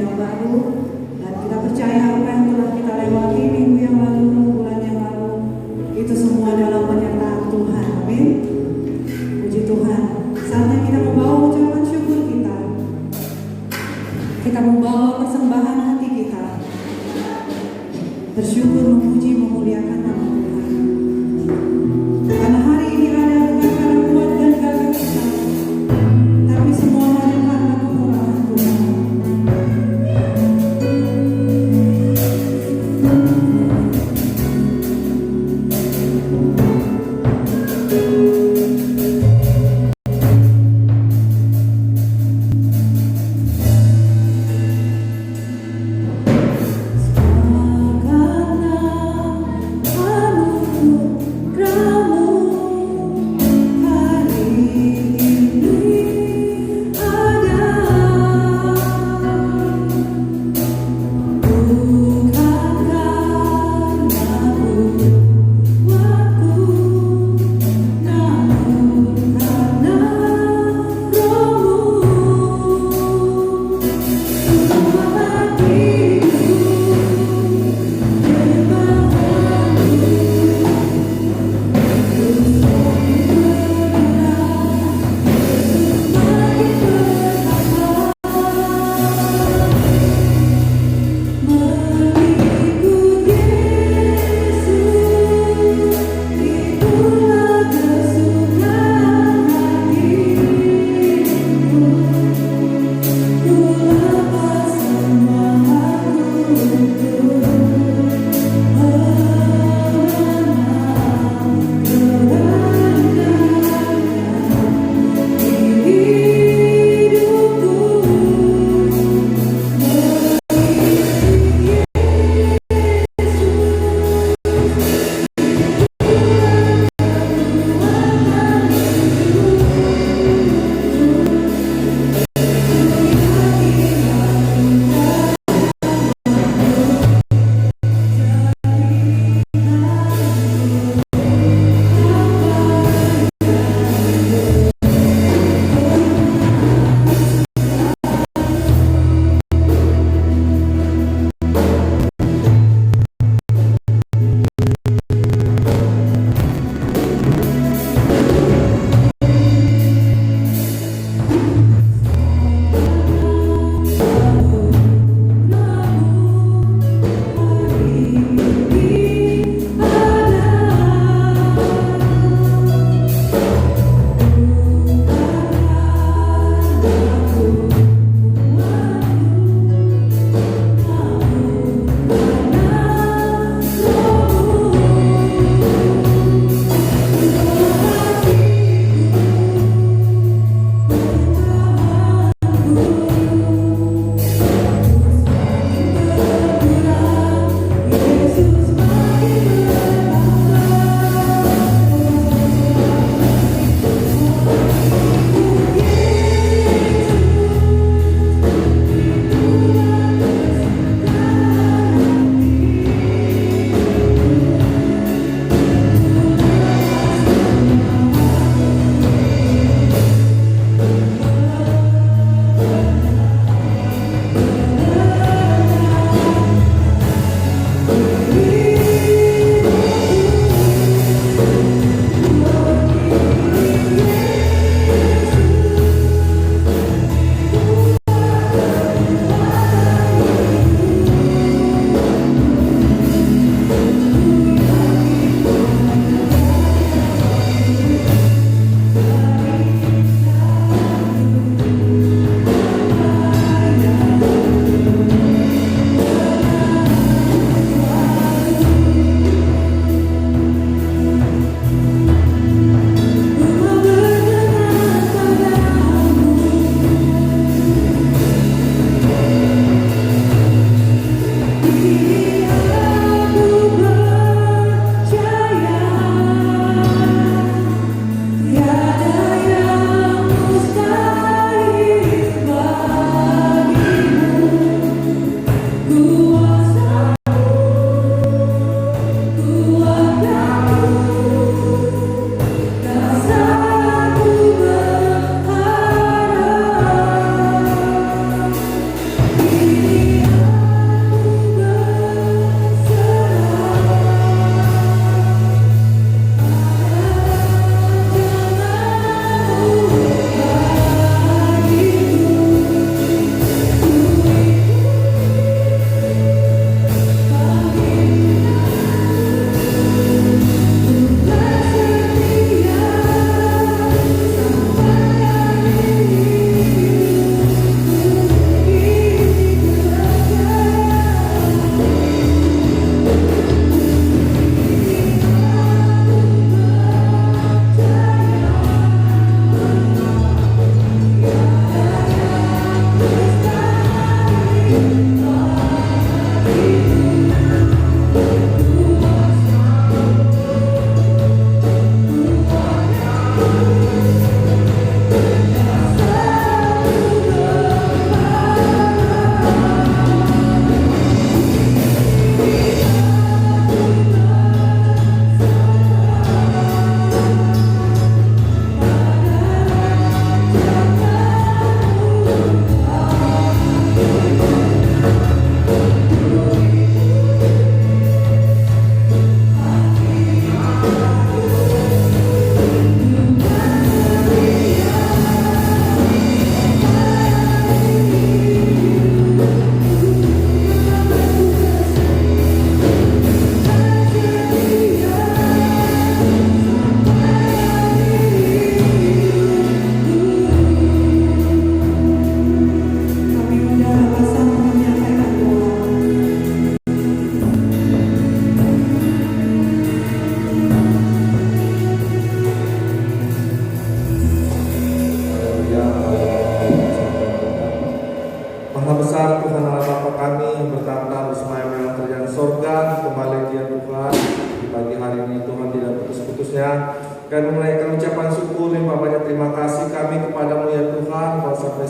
yang baru, dan kita percaya apa yang telah kita lewati minggu yang lalu, bulan yang lalu, itu semua adalah penyertaan Tuhan. Amin. Puji Tuhan. Saatnya kita membawa ucapan syukur kita. Kita membawa persembahan hati kita. Bersyukur, memuji, memuliakan nama Tuhan. Karena hari ini ada bukan karena kuat dan gagah kita, tapi semua hanya karena kemurahan Tuhan. Segala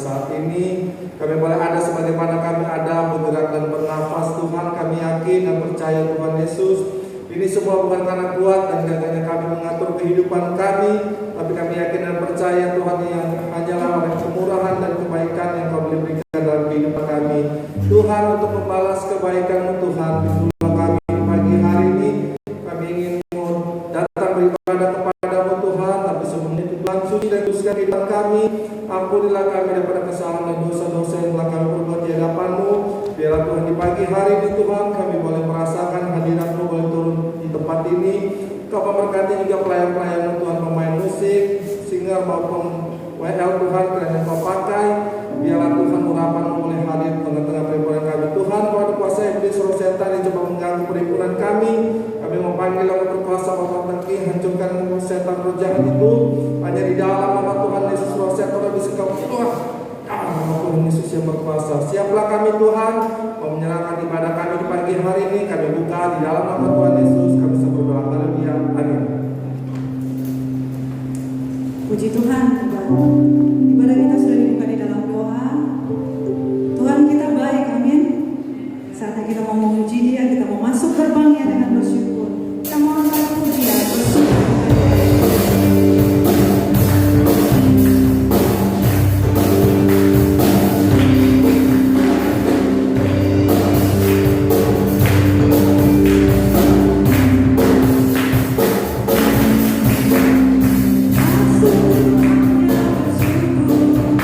saat ini kami boleh ada sebagaimana kami ada, bergerak dan bernafas. Tuhan, kami yakin dan percaya Tuhan Yesus, ini semua bukan karena kuat dan gagahnya kami mengatur kehidupan kami, tapi kami yakin dan percaya Tuhan yang hanyalah oleh kemurahan dan kebaikan yang Kau boleh berikan dalam kehidupan kami. Tuhan, untuk membalas kebaikan-Mu Tuhan, itulah kami di pagi hari ini. Kami ingin datang beribadah kepada-Mu Tuhan, tapi sebelum itu Tuhan suci dan kuduskan kehidupan kami. Ampunilah kami daripada kesalahan dan dosa-dosa yang telah kami perbuat di hadapan-Mu. Biarlah Tuhan di pagi hari ini Tuhan kami boleh merasakan hadirat-Mu boleh turun di tempat ini. Kau memberkati juga pelayan-pelayan-Mu Tuhan, pemain musik, singer maupun WL Tuhan, kiranya Kau pakai. Biarlah Tuhan urapan-Mu boleh hadir di tengah-tengah perhimpunan kami. Tuhan, Kau ada kuasa iblis roh setan yang coba mengganggu perhimpunan kami. Kami memanggil Allah berkuasa Bapak Tengki, hancurkan setan roh jahat itu. Hanya di dalam nama Tuhan Yesus roh setan bisa Kau keluar. Nama Tuhan Yesus yang berkuasa. Siaplah kami Tuhan, mau menyerahkan ibadah kami di pagi hari ini. Kami buka di dalam nama Tuhan Yesus. Kami berdoa. Haleluya. Amin. Puji Tuhan, ibadah kita sudah dibuka di dalam doa. Tuhan kita baik, amin. Saatnya kita mau memuji Dia, kita mau masuk gerbangnya dengan bersyukur. Kita mau angkat pujian, bersyukur. Masuk gerbangnya bersyukur.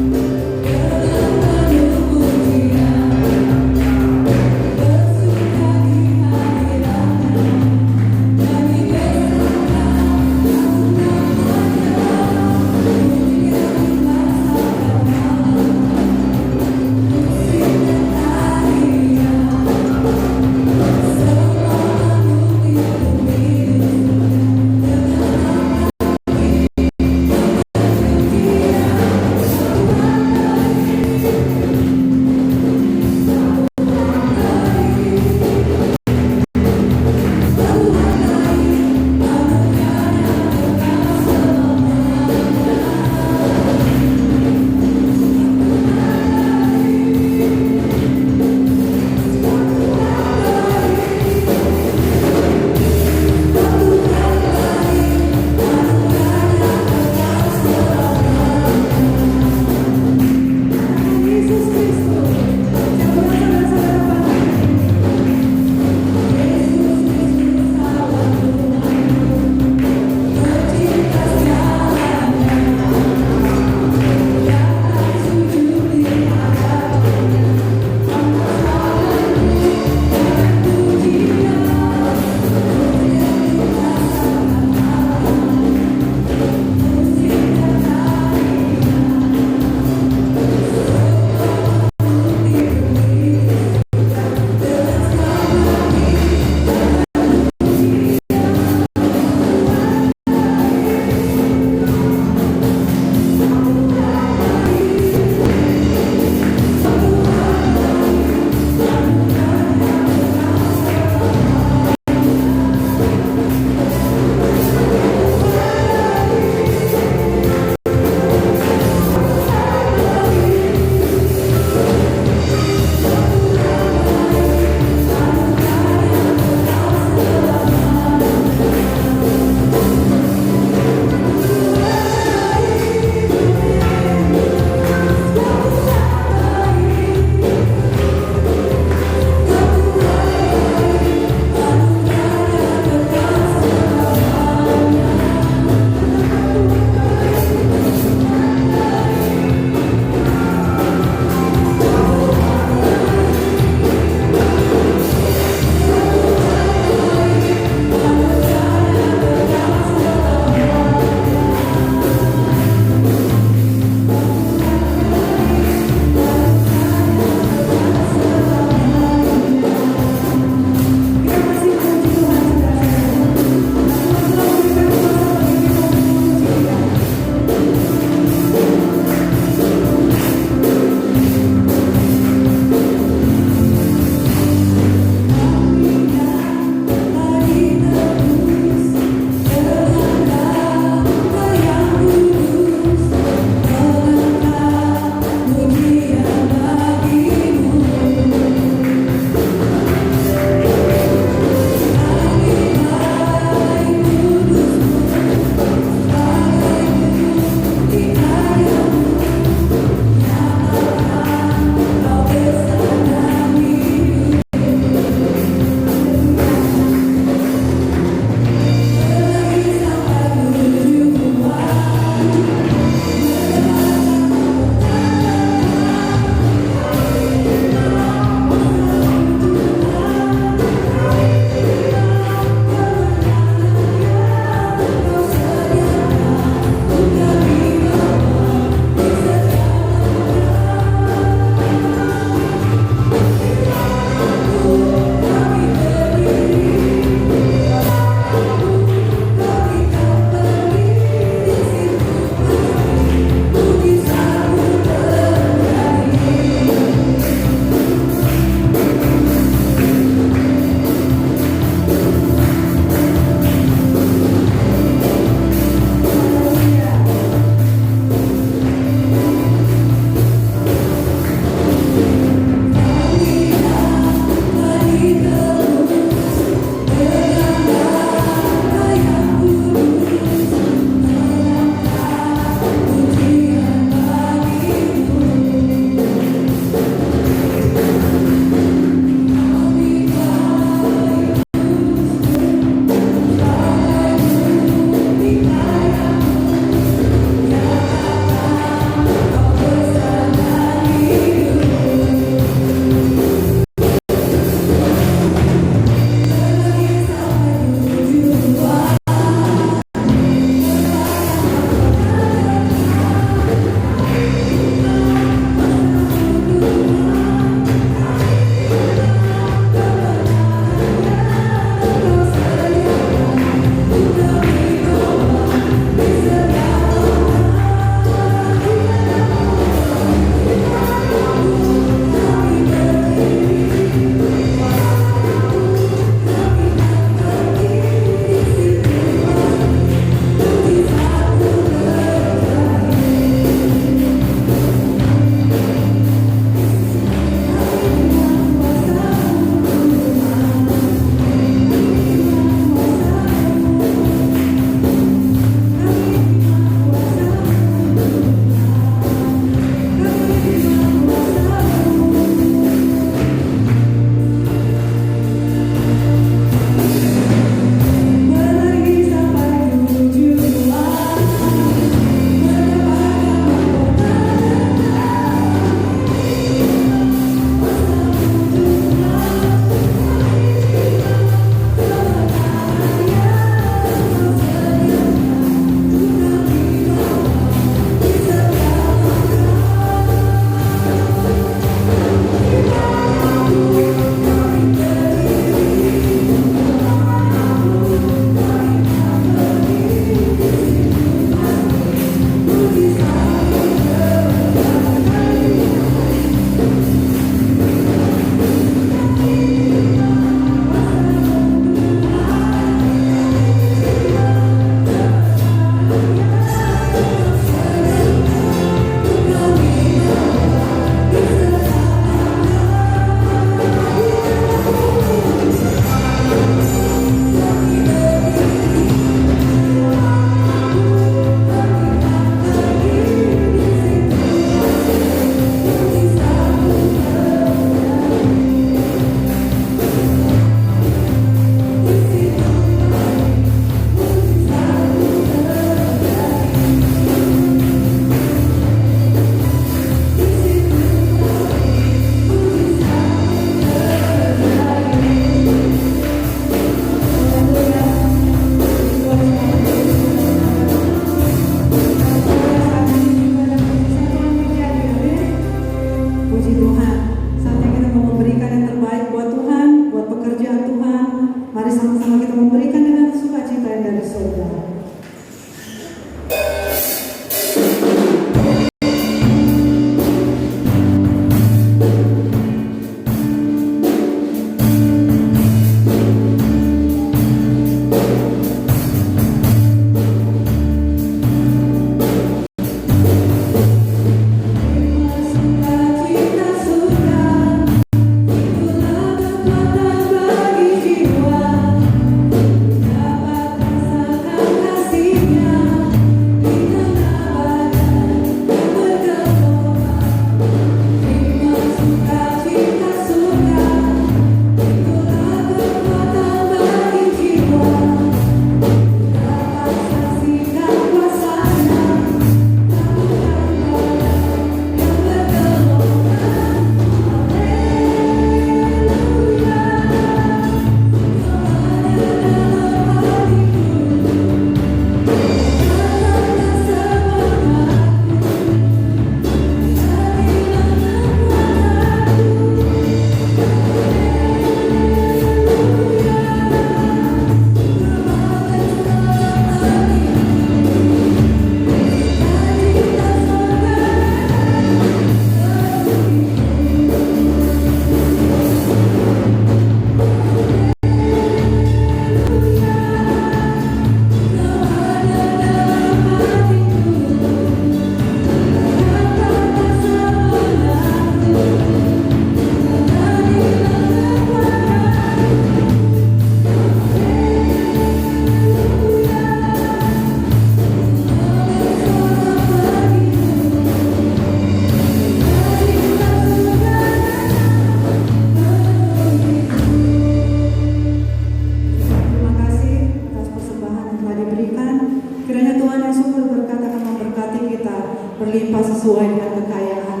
berlimpah sesuai dengan kekayaan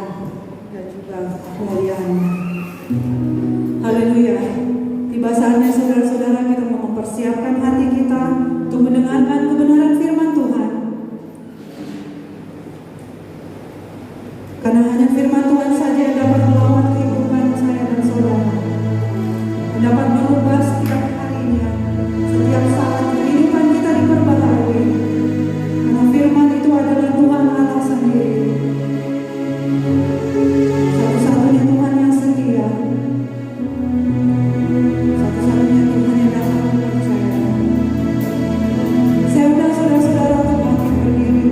dan juga kemuliaan-Nya. Haleluya. Tiba saatnya saudara-saudara kita mau mempersiapkan hati kita untuk mendengarkan kebenaran firman Tuhan. Karena hanya firman Tuhan saja yang dapat melawan kehidupan saya dan saudara. Yang dapat merubah setiap harinya, setiap saat kehidupan kita diperbaharui. Karena firman itu adalah Tuhan Allah sendiri. Satu-satunya Tuhan yang setia. Satu-satunya Tuhan yang dapat dipercaya. Saya undang saudara-saudara untuk bangkit berdiri.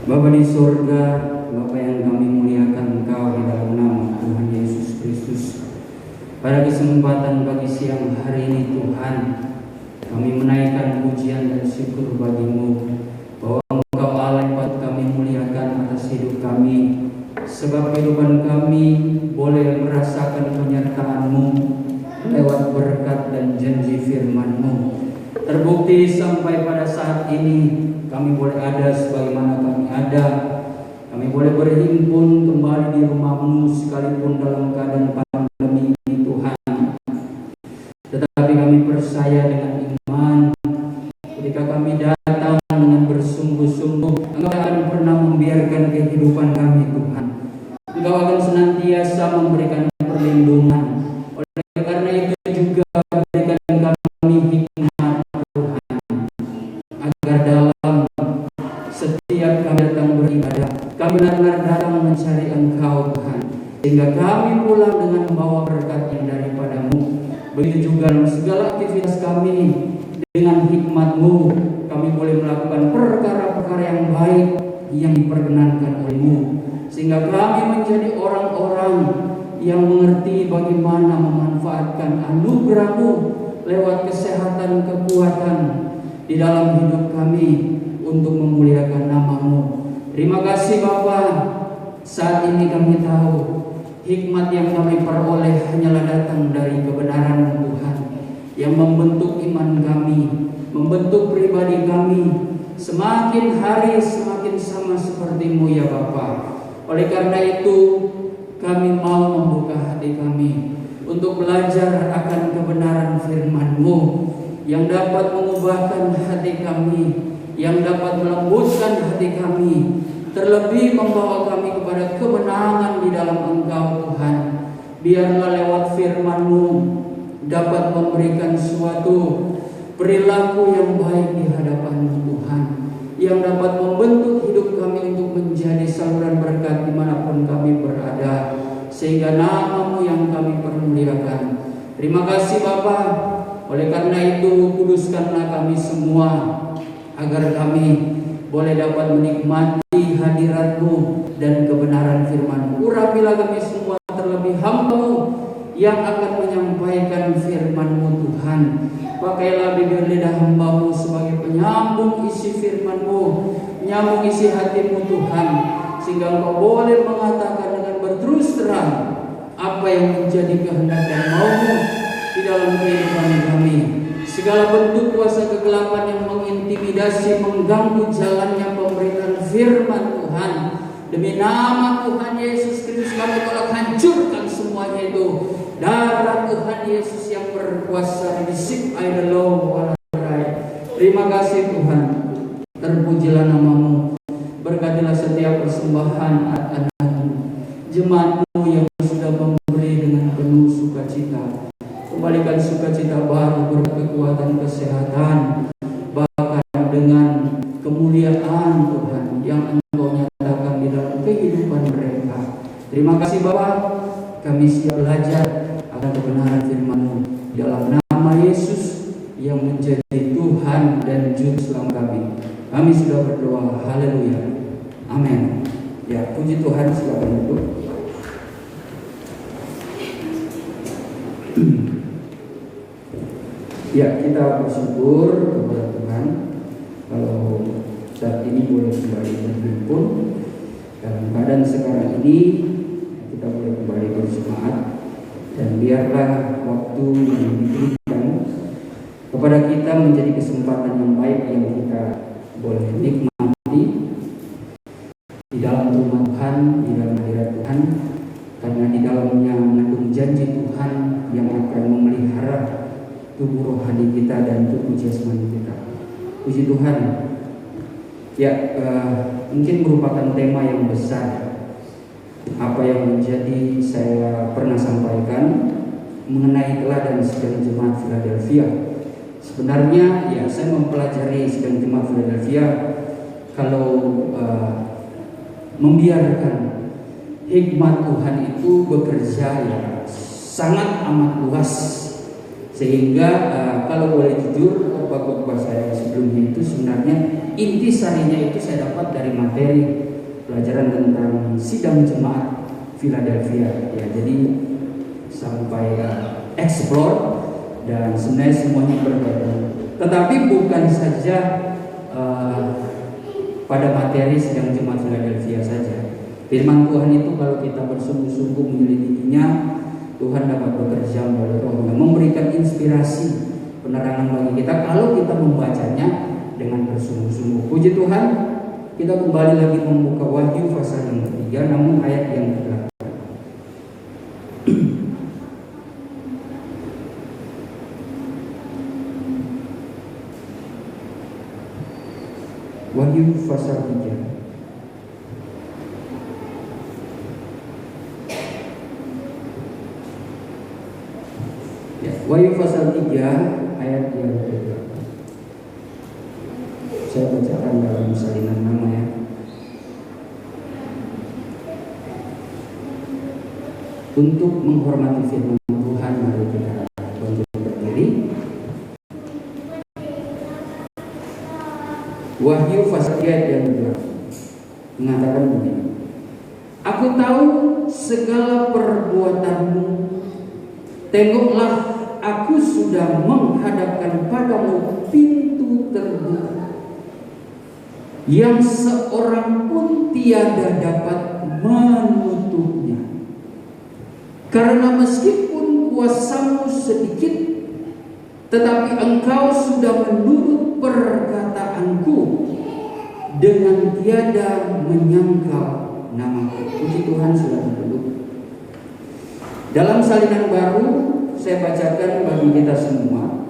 Bapa di surga, Bapa yang kami muliakan Engkau di dalam nama Tuhan Yesus Kristus. Pada kesempatan pagi siang hari ini Tuhan, kami menaikkan pujian dan syukur bagi-Mu bahwa Engkau Allah yang patut kami muliakan atas hidup kami, sebab kehidupan kami boleh merasakan penyertaan-Mu lewat berkat dan janji firman-Mu. Terbukti sampai pada saat ini kami boleh ada sebagaimana kami ada. Kami boleh berhimpun kembali di rumah-Mu sekalipun dalam keadaan pandemi ini Tuhan. Tetapi kami percaya dengan iman, ketika kami datang dengan bersungguh-sungguh, Engkau akan pernah membiarkan kehidupan kami Tuhan. Engkau akan senantiasa memberikan perlindungan. Oleh karena itu juga berikan kami hikmat Tuhan, agar dalam setiap kami datang beribadah, kami benar-benar datang mencari Engkau Tuhan, sehingga kami pulang dengan membawa berkat yang daripada-Mu. Begitu juga dalam segala aktivitas kami, dengan hikmat-Mu kami boleh melakukan perkara-perkara yang baik yang diperkenankan oleh-Mu, sehingga kami menjadi orang-orang yang mengerti bagaimana memanfaatkan anugerah-Mu lewat kesehatan, kekuatan di dalam hidup kami untuk memuliakan nama-Mu. Terima kasih Bapa. Saat ini kami tahu hikmat yang kami peroleh hanyalah datang dari kebenaran Tuhan yang membentuk iman kami, membentuk pribadi kami semakin hari semakin sama seperti-Mu ya Bapa. Oleh karena itu kami mau membuka hati kami untuk belajar akan kebenaran firman-Mu yang dapat mengubahkan hati kami, yang dapat melembutkan hati kami, terlebih membawa kami kepada kemenangan di dalam Engkau Tuhan. Biarlah lewat firman-Mu dapat memberikan suatu perilaku yang baik di hadapan-Mu Tuhan, yang dapat membentuk hidup kami untuk menjadi saluran berkat dimanapun kami berada, sehingga nama-Mu yang kami permuliakan. Terima kasih Bapa. Oleh karena itu kuduskanlah kami semua, agar kami boleh dapat menikmati hadirat-Mu dan kebenaran firman-Mu. Urapilah kami semua, terlebih hamba-Mu yang akan menyampaikan firman-Mu Tuhan. Pakailah bibir lidah hamba-Mu sebagai penyambung isi firman-Mu, menyambung isi hati-Mu Tuhan, sehingga Engkau boleh mengatakan dengan berterus terang apa yang menjadi kehendak dan mau-Mu di dalam kehidupan kami. Segala bentuk kuasa kegelapan yang mengintimidasi, mengganggu jalannya pemberitaan firman Tuhan, demi nama Tuhan Yesus Kristus kami tolak hancurkan semuanya itu. Darah Tuhan Yesus yang berkuasa, receive I the Lord. Terima kasih Tuhan, terpujilah nama-Mu. Berkatilah setiap persembahan anak-anak-Mu, jemaat-Mu yang sudah memberi dengan penuh sukacita. Kembalikan sukacita baru, berkekuatan, kesehatan, bahkan dengan kemuliaan Tuhan yang Engkau nyatakan di dalam kehidupan mereka. Terima kasih Bapa, kami siap belajar akan kebenaran firman-Mu dalam nama Yesus yang menjadi Tuhan dan Juru Selamat kami. Kami sudah berdoa, haleluya, amin. Ya, puji Tuhan, silakan duduk. Ya, kita bersyukur kepada Tuhan kalau saat ini boleh kembali berhimpun dalam keadaan sekarang ini, kita boleh kembali bersemangat, dan biarlah waktu yang diberikan kepada kita menjadi kesempatan yang baik yang kita boleh nikmati di dalam rumah Tuhan, di dalam hadirat Tuhan, karena di dalamnya mengandung janji Tuhan yang akan memelihara tubuh rohani kita dan tubuh jasmani kita. Puji Tuhan. Ya, mungkin merupakan tema yang besar. Apa yang menjadi saya pernah sampaikan mengenai teladan sidang jemaat Philadelphia. Sebenarnya ya, saya mempelajari sidang jemaat Philadelphia kalau membiarkan hikmat Tuhan itu bekerja ya sangat amat luas. Sehingga kalau boleh jujur, khotbah saya sebelumnya itu sebenarnya inti sarinya itu saya dapat dari materi pelajaran tentang sidang jemaat Philadelphia ya. Jadi sampai explore dan sebenarnya semuanya berbeda. Tetapi bukan saja pada materi sidang jemaat Philadelphia saja. Firman Tuhan itu kalau kita bersungguh-sungguh menyelidikinya, Tuhan dapat bekerja melalui Roh-Nya, memberikan inspirasi, penerangan bagi kita kalau kita membacanya dengan bersungguh-sungguh. Puji Tuhan, kita kembali lagi membuka Wahyu pasal yang ketiga, namun ayat yang ke-8. Wahyu pasal 3. Wahyu pasal 3 ayat yang ke-8. Saya bacakan dalam salinan nama ya. Untuk menghormati firman Tuhan, mari kita bangkit berdiri. Wahyu pasal 3 ayat yang ke-8 mengatakan begini. Aku tahu segala perbuatanmu. Tengoklah, aku sudah menghadapkan padamu pintu terbuka yang seorang pun tiada dapat menutupnya. Karena meskipun kuasamu sedikit, tetapi engkau sudah menurut perkataanku dengan tiada menyangkal namaku. Puji Tuhan, sudah duduk. Dalam salinan baru saya bacakan bagi kita semua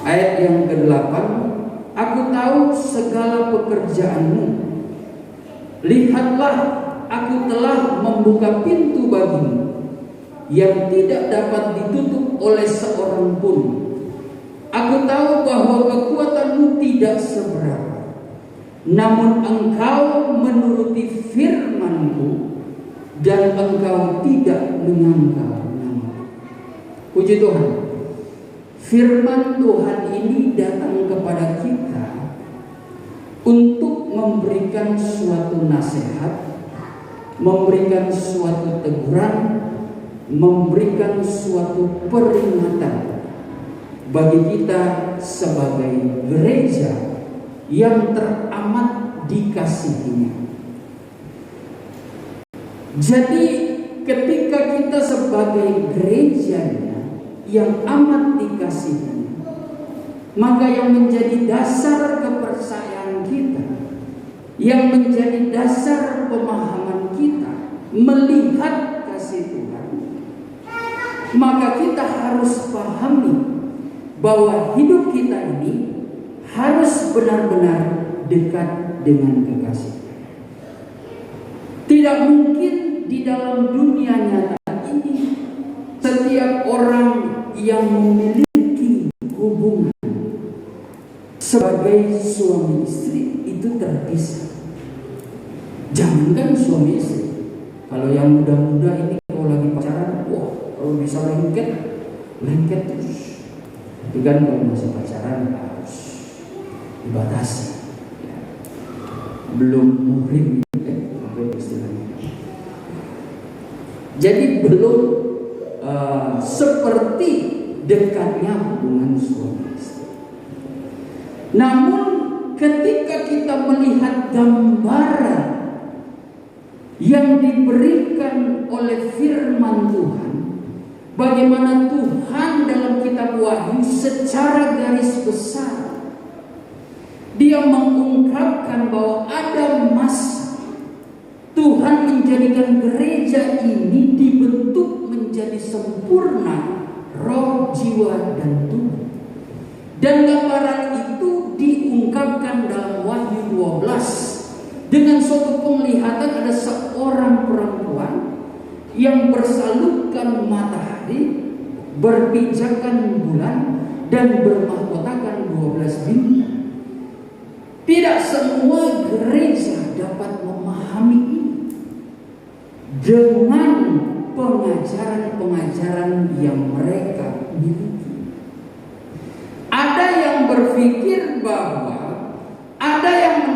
ayat yang ke-8. Aku tahu segala pekerjaanmu. Lihatlah, aku telah membuka pintu bagimu yang tidak dapat ditutup oleh seorang pun. Aku tahu bahwa kekuatanmu tidak seberapa, namun engkau menuruti firman-Ku dan engkau tidak menyangkal nama. Puji Tuhan. Firman Tuhan ini datang kepada kita untuk memberikan suatu nasihat, memberikan suatu teguran, memberikan suatu peringatan bagi kita sebagai gereja yang teramat dikasihinya. Jadi ketika kita sebagai gerejanya yang amat dikasihi, maka yang menjadi dasar kepercayaan kita, yang menjadi dasar pemahaman kita melihat kasih Tuhan, maka kita harus pahami bahwa hidup kita ini harus benar-benar dekat dengan kekasih. Tidak mungkin di dalam dunia nyata ini setiap orang yang memiliki hubungan sebagai suami istri itu terpisah. Jangankan suami istri, kalau yang muda-muda ini kalau lagi pacaran, wah kalau bisa lengket terus. Tapi kan kalau masih pacaran harus dibatasi. Belum muhrim. Jadi belum seperti dekatnya hubungan suami istri. Namun ketika kita melihat gambaran yang diberikan oleh firman Tuhan, bagaimana Tuhan dalam kitab Wahyu secara garis besar Dia mengungkapkan bahwa ada masa Tuhan menjadikan gereja ini dibentuk menjadi sempurna roh, jiwa, dan tubuh. Dan gambaran itu diungkapkan dalam Wahyu 12 dengan suatu penglihatan ada seorang perempuan yang bersalubkan matahari, berpijakan bulan, dan bermahkotakan 12 bintang. Tidak semua gereja dapat memahami ini dengan pengajaran-pengajaran yang mereka miliki. Ada yang berpikir bahwa ada yang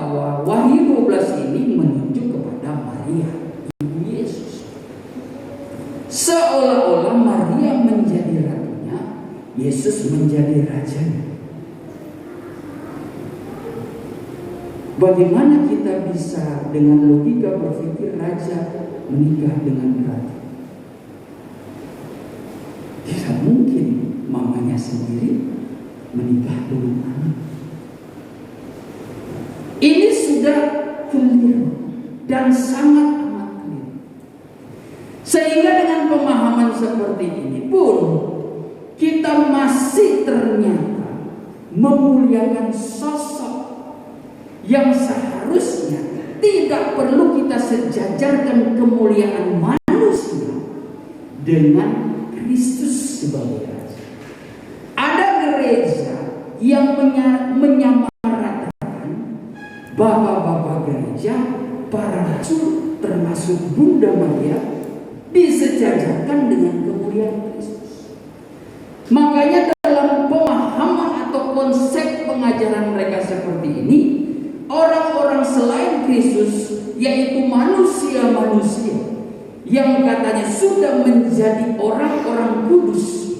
bahwa Wahyu 12 ini menunjuk kepada Maria, ibu Yesus. Seolah-olah Maria menjadi ratunya, Yesus menjadi rajanya. Bagaimana kita bisa dengan logika berpikir raja menikah dengan ratu? Tidak mungkin mamanya sendiri menikah dengan anak. Ini sudah keliru dan sangat amat keliru. Sehingga dengan pemahaman seperti ini pun kita masih ternyata memuliakan sosok yang seharusnya tidak perlu kita sejajarkan kemuliaan manusia dengan Kristus sebagai Raja. Ada gereja yang menyamaratakan bapak-bapak gereja, para rasul, termasuk Bunda Maria, disejajarkan dengan kemuliaan Kristus. Makanya dalam pemahaman atau konsep pengajaran mereka seperti ini, orang-orang selain Kristus, yaitu manusia-manusia yang katanya sudah menjadi orang-orang kudus,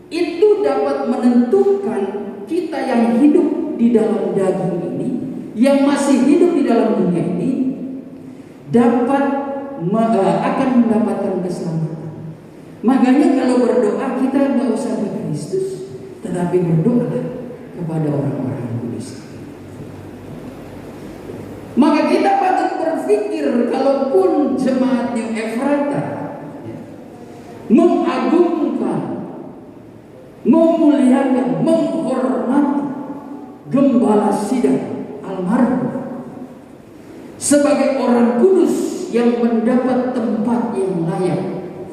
itu dapat menentukan kita yang hidup di dalam daging ini, yang masih hidup di dalam dunia ini, akan mendapatkan keselamatan. Makanya kalau berdoa kita nggak usah ke Kristus, tetapi berdoa kepada orang-orang kudus. Maka kita patut berpikir, kalaupun jemaat New Ephrata mengagungkan, memuliakan, menghormati Gembala Sidang almarhum sebagai orang kudus yang mendapat tempat yang layak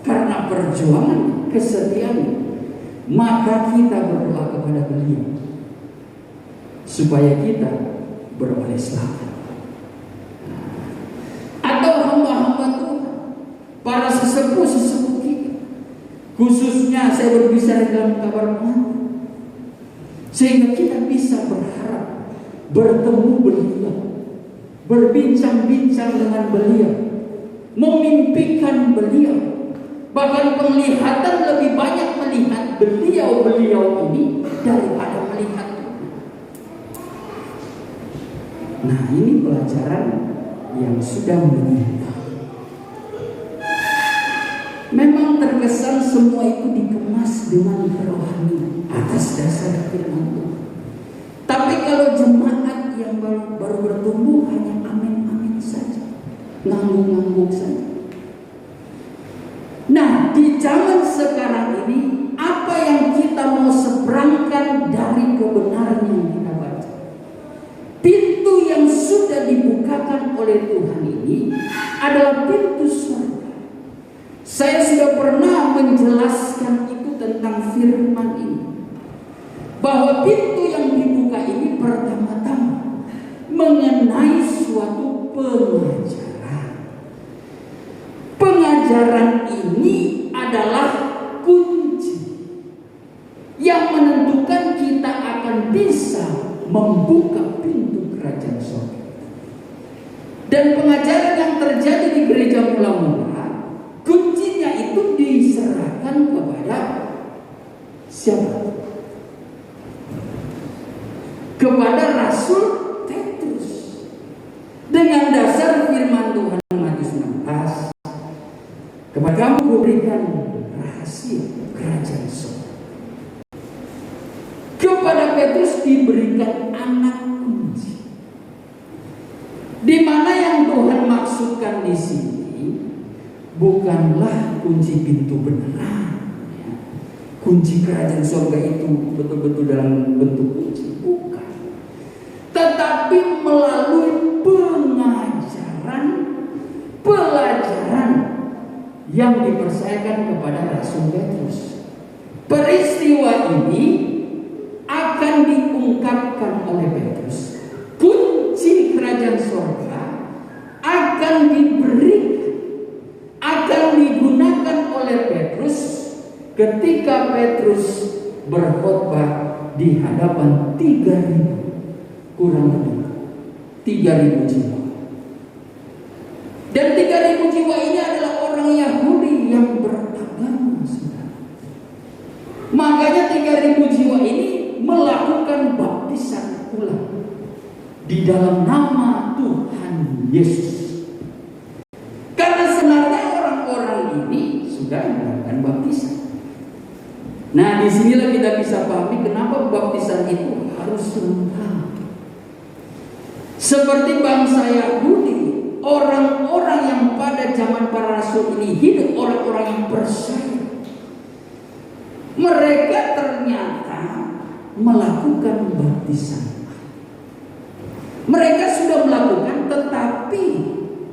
karena perjuangan kesetiaan, maka kita berdoa kepada beliau supaya kita beroleh selamat. Atau hamba-hamba Tuhan, para sesepuh-sesepuh kita, khususnya saya berbicara dalam kabar pengantin, sehingga kita bisa berharap bertemu beliau, berbincang-bincang dengan beliau, memimpikan beliau, bahkan penglihatan lebih banyak melihat beliau-beliau ini daripada melihat Tuhan. Nah, ini pelajaran yang sudah menimpa. Memang terkesan semua itu dikemas dengan kerohanian atas dasar firman Tuhan. Tapi kalau jemaat yang baru bertumbuh hanya amin-amin saja, ngangguk-ngangguk saja. Nah, di zaman sekarang ini, apa yang kita mau seberangkan dari kebenaran yang kita baca? Pintu yang sudah dibukakan oleh Tuhan ini adalah pintu surga. Saya sudah pernah menjelaskan itu tentang firman ini, bahwa pintu yang dibuka ini pertama-tama mengenai suatu pengajaran. Pengajaran ini adalah kunci yang menentukan kita akan bisa membuka pintu kerajaan surga. Dan pengajaran yang terjadi di gereja mula-mula, kuncinya itu diserahkan kepada siapa? Kepada Rasul Petrus. Dengan dasar firman Tuhan Matius 16, kepada kamu kuberikan rahasia kerajaan surga. Kepada Petrus diberikan anak kunci, di mana yang Tuhan maksudkan di sini bukanlah kunci pintu beneran, ya. Kunci kerajaan surga itu betul-betul dalam bentuk kunci, bukan. Tetapi melalui pelajaran yang dipercayakan kepada Rasul Petrus. Peristiwa ini akan diungkapkan oleh Petrus. Kunci kerajaan surga akan diberikan, akan digunakan oleh Petrus ketika Petrus berkhotbah di hadapan 3.000 kurang lebih. 3.000 jiwa. Dan 3.000 jiwa ini adalah orang Yahudi yang beragama, saudara. Makanya 3.000 jiwa ini melakukan baptisan ulang di dalam nama Tuhan Yesus. Karena sebenarnya orang-orang ini sudah melakukan baptisan. Nah, disinilah kita bisa pahami kenapa baptisan itu harus lengkap. Seperti bangsa Yahudi, orang-orang yang pada zaman para rasul ini hidup orang-orang yang percaya. Mereka ternyata melakukan baptisan. Mereka sudah melakukan, tetapi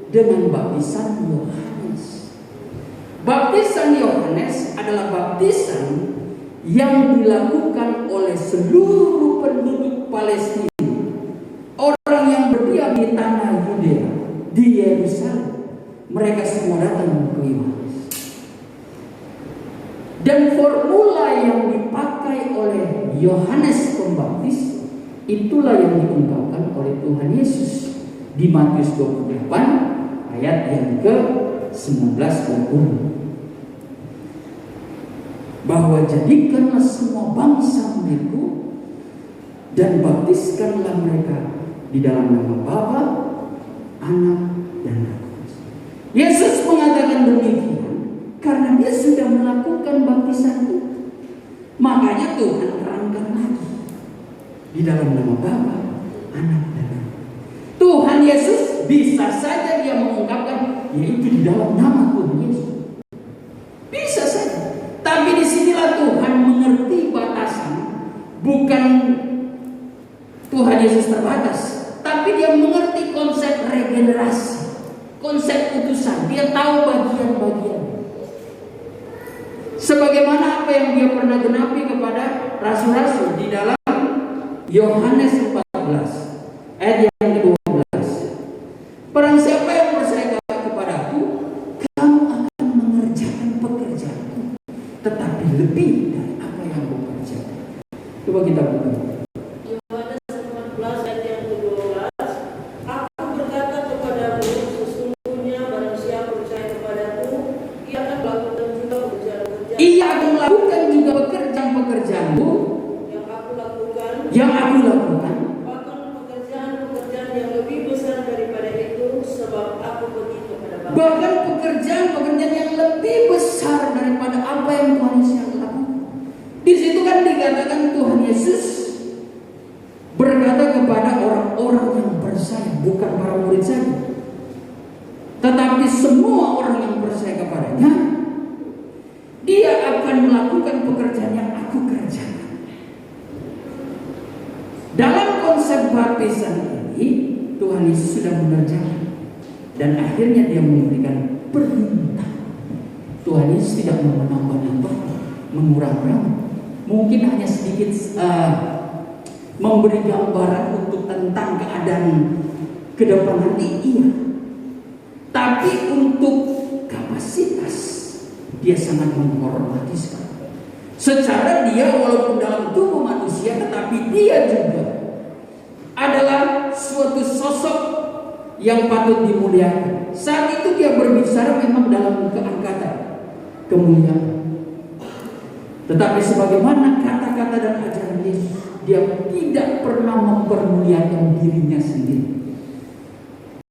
dengan baptisan Yohanes. Baptisan Yohanes adalah baptisan yang dilakukan oleh seluruh penduduk Palestina, orang yang berdiam di tanah Yudea, di Yerusalem. Mereka semua datang ke Yohanes. Dan formula yang dipakai oleh Yohanes Pembaptis itulah yang diungkapkan oleh Tuhan Yesus di Matius 28 ayat yang ke-19 dan 20. Bahwa jadikanlah semua bangsa muridku dan baptiskanlah mereka di dalam nama Bapa, Anak, dan Roh Kudus. Yesus mengatakan demikian karena dia sudah melakukan baptisan itu. Makanya Tuhan terangkan lagi di dalam nama Bapa, Anak, dan Roh Kudus. Tuhan Yesus bisa saja dia mengungkapkan yaitu di dalam nama Tuhan Yesus. Bisa saja. Tapi disinilah Tuhan mengerti batasan. Bukan Tuhan Yesus terbatas, tapi dia mengerti konsep regenerasi, konsep utusan. Dia tahu bagian-bagian. Sebagaimana apa yang dia pernah genapi kepada rasul-rasul di dalam Yohanes 14 ayat yang ke-12. Barang siapa yang percaya kepadaku, kamu akan mengerjakan pekerjaanku, tetapi lebih dari apa yang kau kerjakan. Coba kita buka Yohanes 14 ayat yang ke-12. Aku berkata kepadamu, sesungguhnya barang siapa percaya kepadaku, ia akan melakukan juga pekerjaan-pekerjaan Ia akan melakukan juga pekerjaan-pekerjaanmu yang aku lakukan, bahkan pekerjaan-pekerjaan yang lebih besar daripada itu, sebab aku pergi kepada Bapa. bahkan pekerjaan-pekerjaan yang lebih besar daripada apa yang Tuhan Yesus lakukan. Di situ kan dikatakan Tuhan Yesus berkata kepada orang-orang yang percaya, bukan para murid saja, tetapi semua orang yang percaya kepadanya. Dia akan melakukan pekerjaan yang aku kerjakan. Dalam konsep baptisan ini, Tuhan Yesus sudah mengerjakan, dan akhirnya dia memberikan perintah. Tuhan Yesus tidak mau menambah-nambah, mengurang-urang, mungkin hanya sedikit memberi gambaran untuk tentang keadaan ke depan nanti, iya. Tapi untuk kapasitas dia sangat menghormati sekali. Secara dia walaupun dalam tubuh manusia, tetapi dia juga adalah suatu sosok yang patut dimuliakan. Saat itu dia berbicara memang dalam keangkatan, kemuliaan. Tetapi sebagaimana kata-kata dan ajaran Yesus, dia tidak pernah mempermuliakan dirinya sendiri.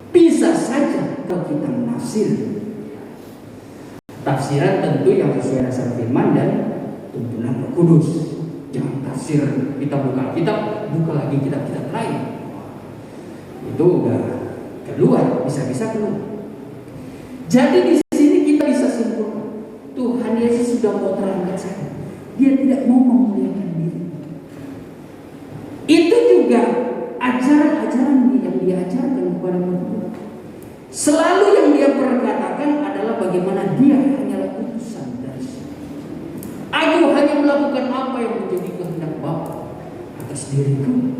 Bisa saja kalau kita menafsir. Tafsiran tentu yang sesuai dasar firman dan tuntunan Roh Kudus. Jangan tafsir kita buka kitab, buka lagi kitab-kitab lain. Itu udah keluar, bisa-bisa keluar. Jadi di sini kita bisa simpulkan, Tuhan Yesus sudah mau terangkat saya. Dia tidak mau memuliakan diri. Itu juga ajaran-ajaran yang diajarkan kepada manusia. Selalu yang dia perkatakan adalah bagaimana dia hanyalah utusan dari Tuhan. Aku hanya melakukan apa yang menjadi kehendak Bapa atas diriku.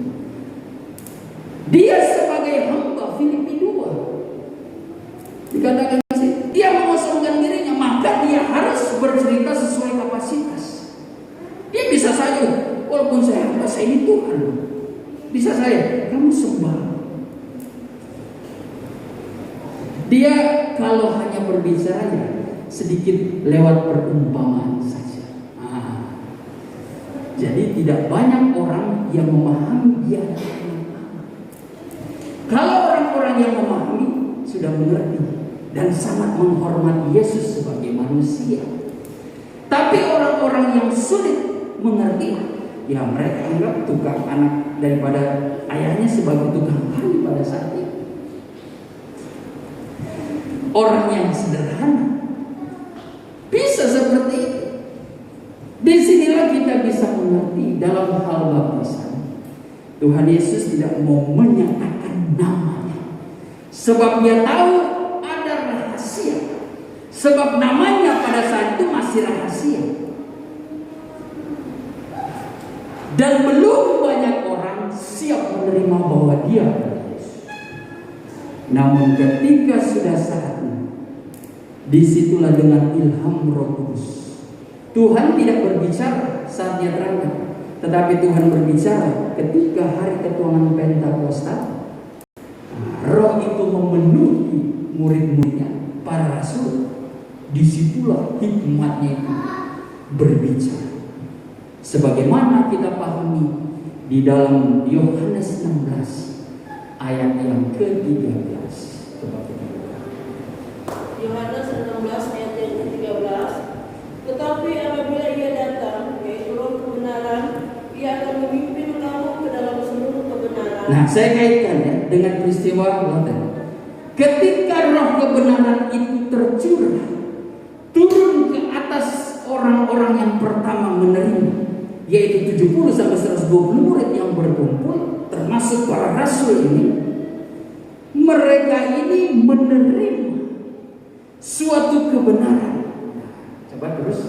Dia sebagai hamba, Filipi 2 dikatakan dia mengosongkan dirinya, maka dia harus bercerita sesuai kapasitas. Dia bisa saja, walaupun saya hamba, saya ini Tuhan. Bisa saya, kamu sembah. Dia kalau hanya berbicara sedikit lewat perumpamaan saja. Jadi tidak banyak orang yang memahami dia. Kalau orang-orang yang memahami sudah mengerti dan sangat menghormati Yesus sebagai manusia. Tapi orang-orang yang sulit mengerti, ya mereka anggap tukang anak daripada ayahnya sebagai tukang kayu pada saat itu. Orang yang sederhana bisa seperti itu. Disinilah kita bisa mengerti dalam hal baptisan. Tuhan Yesus tidak mau menyatakan namanya, sebab dia tahu ada rahasia. Sebab namanya pada saat itu masih rahasia. Dan belum banyak orang siap menerima bahwa dia adalah Yesus. Namun ketika sudah saatnya, disitulah dengan ilham Roh Kudus. Tuhan tidak berbicara saat dia terangkat, tetapi Tuhan berbicara ketika hari ketuanan Pentakosta. Roh itu memenuhi murid-muridnya, para rasul. Disitulah hikmatnya itu berbicara. Sebagaimana kita pahami di dalam Yohanes 16 ayat yang ke-13. Coba kita buka. Yohanes 16 ayat yang ke-13. Tetapi apabila ia datang, yaitu Roh kebenaran, ia akan memimpin kamu ke dalam seluruh kebenaran. Nah, saya kaitkan ya dengan peristiwa Loten. Ketika Roh kebenaran itu tercurah, turun ke atas orang-orang yang pertama menerima, yaitu 70 sampai 120 murid yang berkumpul, termasuk para rasul ini. Mereka ini menerima suatu kebenaran. Coba terus.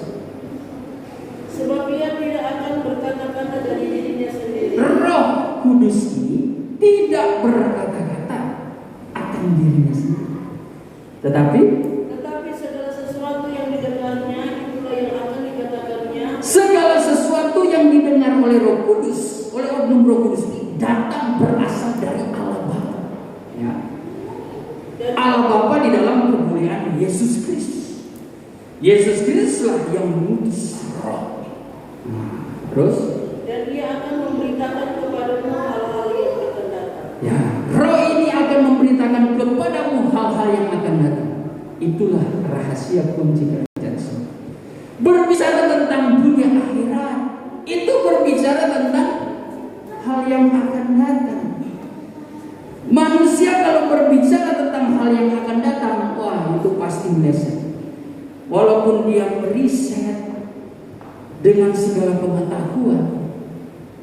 Sebab ia tidak akan berkata-kata dari dirinya sendiri. Roh Kudus ini tidak berkata-kata akan dirinya sendiri, tetapi segala sesuatu yang didengarnya itulah yang akan dikatakannya. segala sesuatu yang didengar oleh Roh Kudus, oleh oknum Roh Kudus ini datang berasal dari Allah Bapa. Ya. Allah Bapa di dalam kemuliaan Yesus Kristus. Yesus Kristuslah yang mengutus Roh. Terus? Dan dia akan memberitakan kepadamu hal-hal yang akan datang. Ya, Roh ini akan memberitakan kepadamu hal-hal yang akan datang. Itulah rahasia kunci kerajaan surga. Berbicara tentang dunia akhirat, itu berbicara tentang hal yang akan datang. Manusia kalau berbicara tentang hal yang akan datang, wah itu pasti meleset. Walaupun dia meriset dengan segala pengetahuan,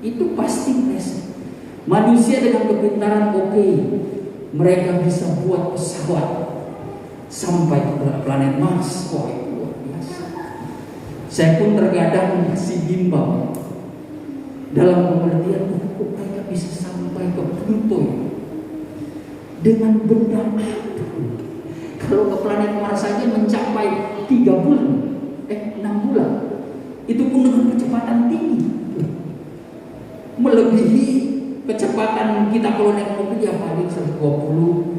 itu pasti meleset. Manusia dengan kepintaran oke, mereka bisa buat pesawat sampai ke planet Mars. Wah itu luar biasa. Saya pun terkadang masih bimbang dalam pengertian kok mereka bisa sampai ke Pluto dengan benda apa? Kalau ke planet Mars saja mencapai 3 bulan, 6 bulan, itu pun dengan kecepatan tinggi, melebihi kecepatan kita kalau naik mobil ya paling 120.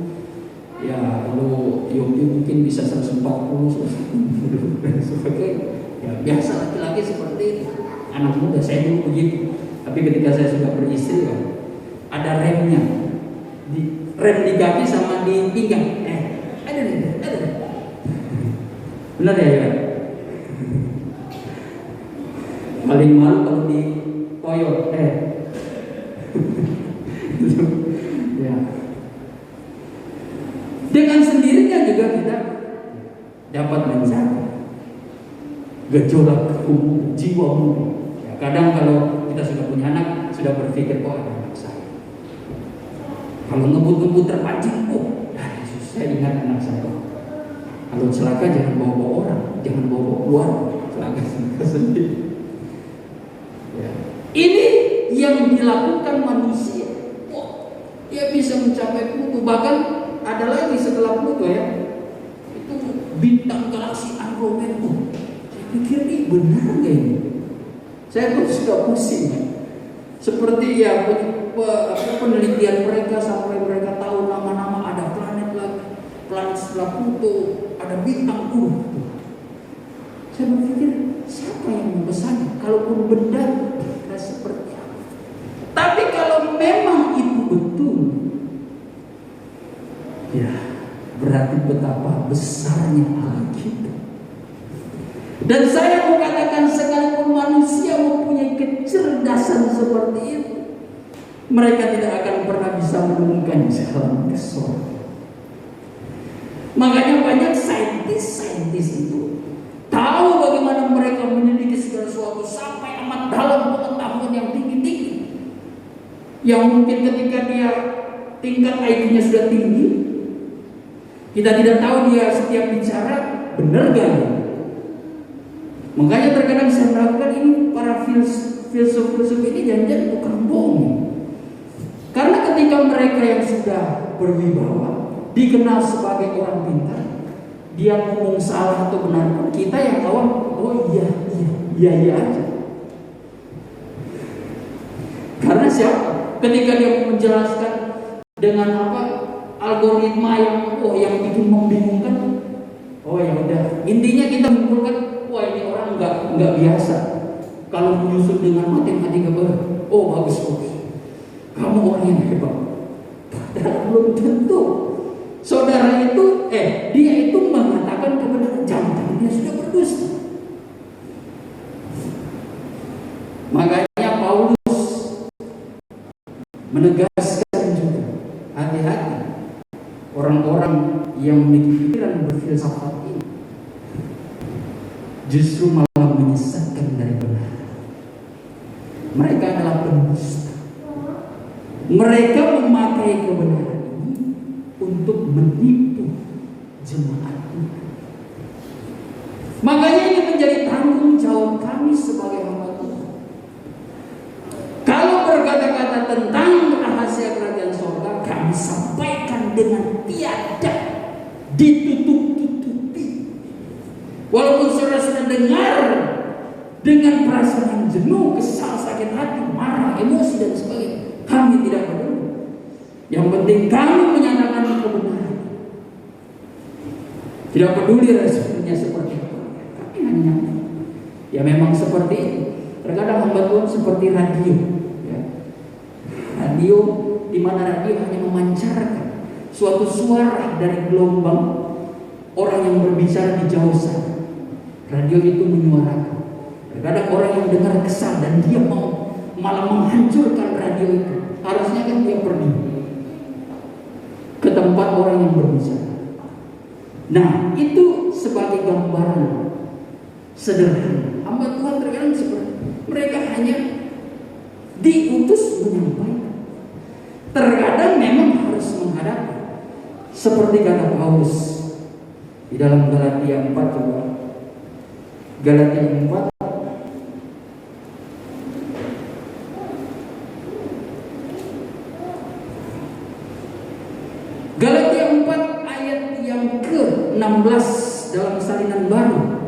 Ya kalau Yogi mungkin bisa 140, 150 dan sebagainya. Ya biasa laki-laki seperti itu. Anak muda saya dulu begitu. Tapi ketika saya sudah beristri kan, ada remnya, rem di kaki sama di pinggang. Ada. Benar ya? Paling malu kalau di koyor. Ya. Dengan sendirinya juga kita dapat menjaga gejolak jiwa muda. Ya, kadang kalau kita sudah punya anak, sudah berpikir ada anak saya. Kalau ngebut-ngebut terpancing, saya ingat anak saya. Kalau celaka jangan bawa-bawa orang, jangan bawa keluar, celaka sendiri. Ya. Ini yang dilakukan manusia. Dia bisa mencapai Pluto, bahkan ada lagi setelah Pluto ya, itu bintang galaksi Andromeda. Saya pikir ini benar nggak ini? Saya pun sudah pusing. Seperti ya penelitian mereka sampai mereka tahu nama-nama ada planet lagi, planet berbintang urut. Saya berpikir, siapa yang memesannya? Kalaupun benda seperti apa? Tapi kalau memang itu betul, ya berarti betapa besarnya Allah kita. Dan saya mau katakan, sekalipun manusia mempunyai kecerdasan seperti itu, mereka tidak akan pernah bisa menemukan jalan ke surga. Makanya banyak saintis itu tahu bagaimana mereka meneliti segala sesuatu sampai amat dalam pengetahuan yang tinggi-tinggi. Yang mungkin ketika dia tingkat IQ-nya sudah tinggi, kita tidak tahu dia setiap bicara benar gak. Makanya terkadang saya meragukan ini para filsuf ini jangan-jangan bukan bohong. Karena ketika mereka yang sudah berwibawa, dikenal sebagai orang pintar, dia ngomong salah atau benar pun kita yang awam, oh iya aja. Karena siapa? Ketika dia menjelaskan dengan algoritma yang bikin membingungkan, oh ya udah, intinya kita menyimpulkan, wah ini orang nggak biasa. Kalau menyusun dengan matematika baru, oh bagus, kamu orang yang hebat. Padahal belum tentu. Saudara itu, dia itu mengatakan kebenaran, jangan dia sudah berdusta. Makanya Paulus menegaskan juga, hati-hati orang-orang yang memiliki pikiran berfilsafat ini justru malah menyesatkan dari benar. Mereka adalah pendusta. Mereka memakai kebenaran ini untuk menipu jemaat Tuhan. Makanya ini menjadi tanggung jawab kami sebagai hamba Tuhan. Kalau berkata-kata tentang rahasia kerajaan surga, kami sampaikan dengan tiada ditutup-tutupi. Walaupun saudara sudah dengar dengan perasaan yang jenuh, kesal, sakit hati, marah, emosi dan sebagainya, kami tidak peduli. Yang penting kami menyatakan kebenaran. Tidak peduli responnya seperti apa. Kami hanya ya memang seperti itu. Terkadang hamba Tuhan seperti radio. Ya. Radio di mana radio hanya memancarkan suatu suara dari gelombang orang yang berbicara di jauh sana. Radio itu menyuarakan. Terkadang orang yang dengar kesal dan dia mau malah menghancurkan radio itu. Harusnya kan dia pergi ke tempat orang yang berbicara. Nah, itu sebagai gambaran sederhana. Hamba Tuhan terkadang seperti mereka hanya diutus menyampaikan. Terkadang memang harus menghadapi. Seperti kata Paulus di dalam Galatia 4 coba. Galatia 4 Galatia 4 ayat yang ke-16 dalam salinan baru.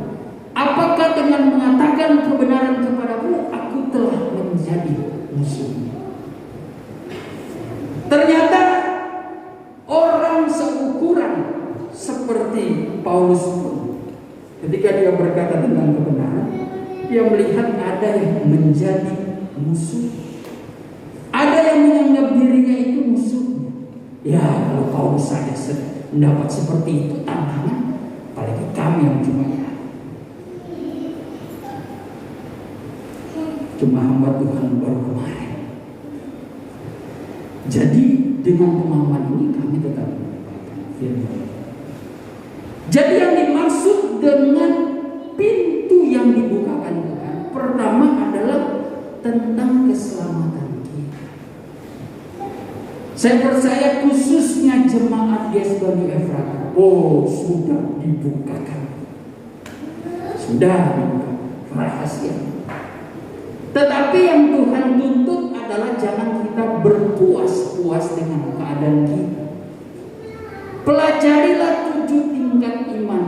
Apakah dengan mengatakan kebenaran kepadamu aku telah menjadi musuhmu? Ternyata orang seukuran seperti Paulus pun ketika dia berkata tentang kebenaran, dia melihat ada yang menjadi musuh. Ada yang menganggap dirinya itu musuhnya. Ya, kalau Paulus saja mendapat seperti itu tantangan, apalagi kami yang cuma hamba Tuhan baru kemarin. Jadi dengan pemahaman ini kami tetap menyampaikan firman. Jadi yang dimaksud dengan pintu yang dibukakan Tuhan, pertama adalah tentang keselamatan kita. Saya percaya khususnya jemaat Yesbani Efrata, sudah dibukakan. Sudah dibuka rahasia. Tetapi yang Tuhan tuntut adalah jangan kita berpuas-puas dengan keadaan kita. Pelajarilah 7 tingkat iman.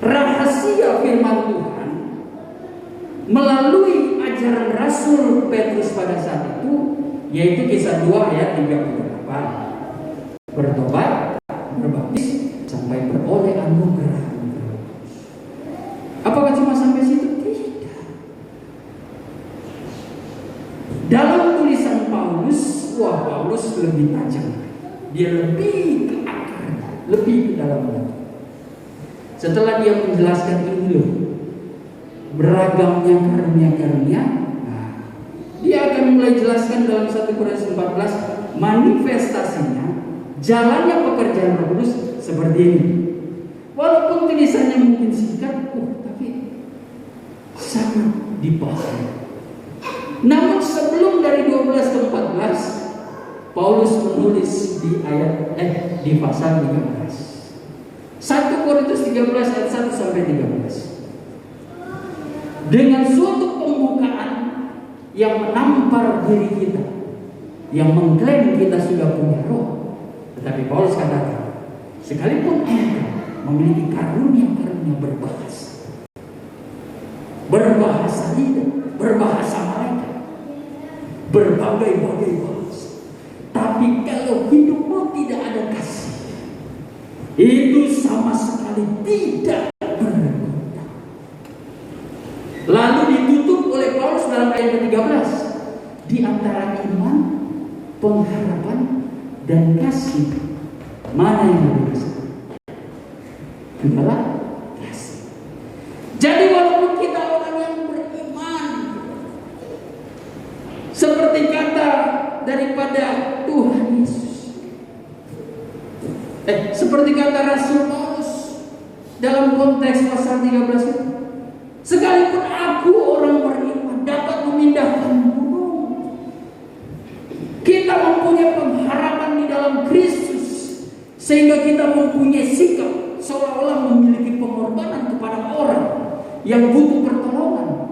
Rahasia firman Tuhan melalui ajaran Rasul Petrus pada saat itu, yaitu Kisah 2 ayat 38. Bertobat, berbaptis, sampai bertobat. lebih tajam. Dia lebih ke akar, lebih ke dalamnya. Setelah dia menjelaskan ini loh, beragamnya karunia-karunia, dia akan mulai jelaskan dalam 1 Korintus 14 manifestasinya, jalannya pekerjaan Roh Kudus seperti ini. Walaupun tulisannya mungkin singkat, tapi sangat dipahami. Namun sebelum dari 12 ke 14, Paulus menulis di pasal 13. 1 Korintus 13 ayat 1 sampai 13. Dengan suatu pembukaan yang menampar diri kita, yang mengklaim kita sudah punya roh, tetapi Paulus katakan, sekalipun engkau memiliki karunia-karunia berbahasa lidah, berbahasa malaikat, berbagai-bagai bahasa, tapi kalau hidupmu tidak ada kasih, itu sama sekali tidak berguna. Lalu ditutup oleh Paulus dalam ayat ke-13, di antara iman, pengharapan, dan kasih, mana yang lebih besar? Adalah kasih. Jadi walaupun kita orang yang beriman, seperti kata daripada Tuhan Yesus, seperti kata Rasul Paulus dalam konteks pasal 13 itu, sekalipun aku orang beriman dapat memindahkan gunung, kita mempunyai pengharapan di dalam Kristus, sehingga kita mempunyai sikap seolah-olah memiliki pengorbanan kepada orang yang butuh pertolongan.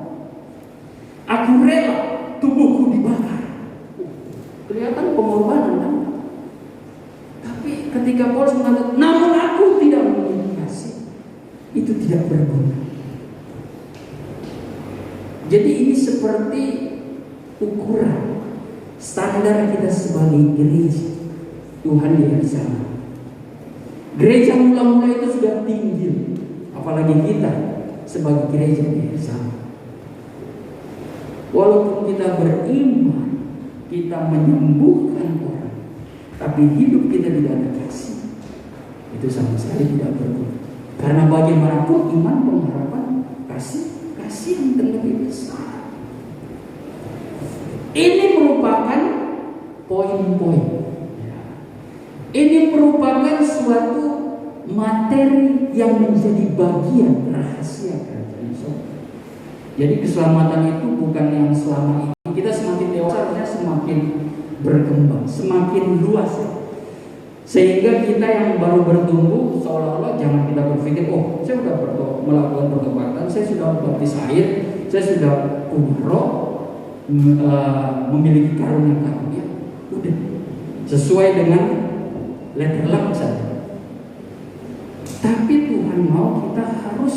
Aku rela tubuhku dibakar. Kelihatan pengorbanan kan? Tapi ketika Paulus mengatakan, namun aku tidak memiliki kasih, itu tidak berguna. Jadi ini seperti ukuran standar kita sebagai gereja Tuhan di sana. Gereja mula-mula itu sudah tinggi, apalagi kita sebagai gereja di sana. Walaupun kita beriman, kita menyembuhkan orang, tapi hidup kita tidak ada kasih, itu sama sekali tidak berguna. Karena bagaimanapun iman, pengharapan, kasih yang terlebih besar. Ini merupakan poin-poin. Ini merupakan suatu materi yang menjadi bagian rahasia kerajaan surga. Jadi keselamatan itu bukan yang selama ini. Kita semakin dewasa, semakin berkembang, semakin luas. Sehingga kita yang baru bertumbuh seolah-olah jangan kita berpikir, saya sudah melakukan pertobatan, saya sudah baptis air, saya sudah punya roh, memiliki karunia-karunia. Udah sesuai dengan letter luck saja. Tapi Tuhan mau kita harus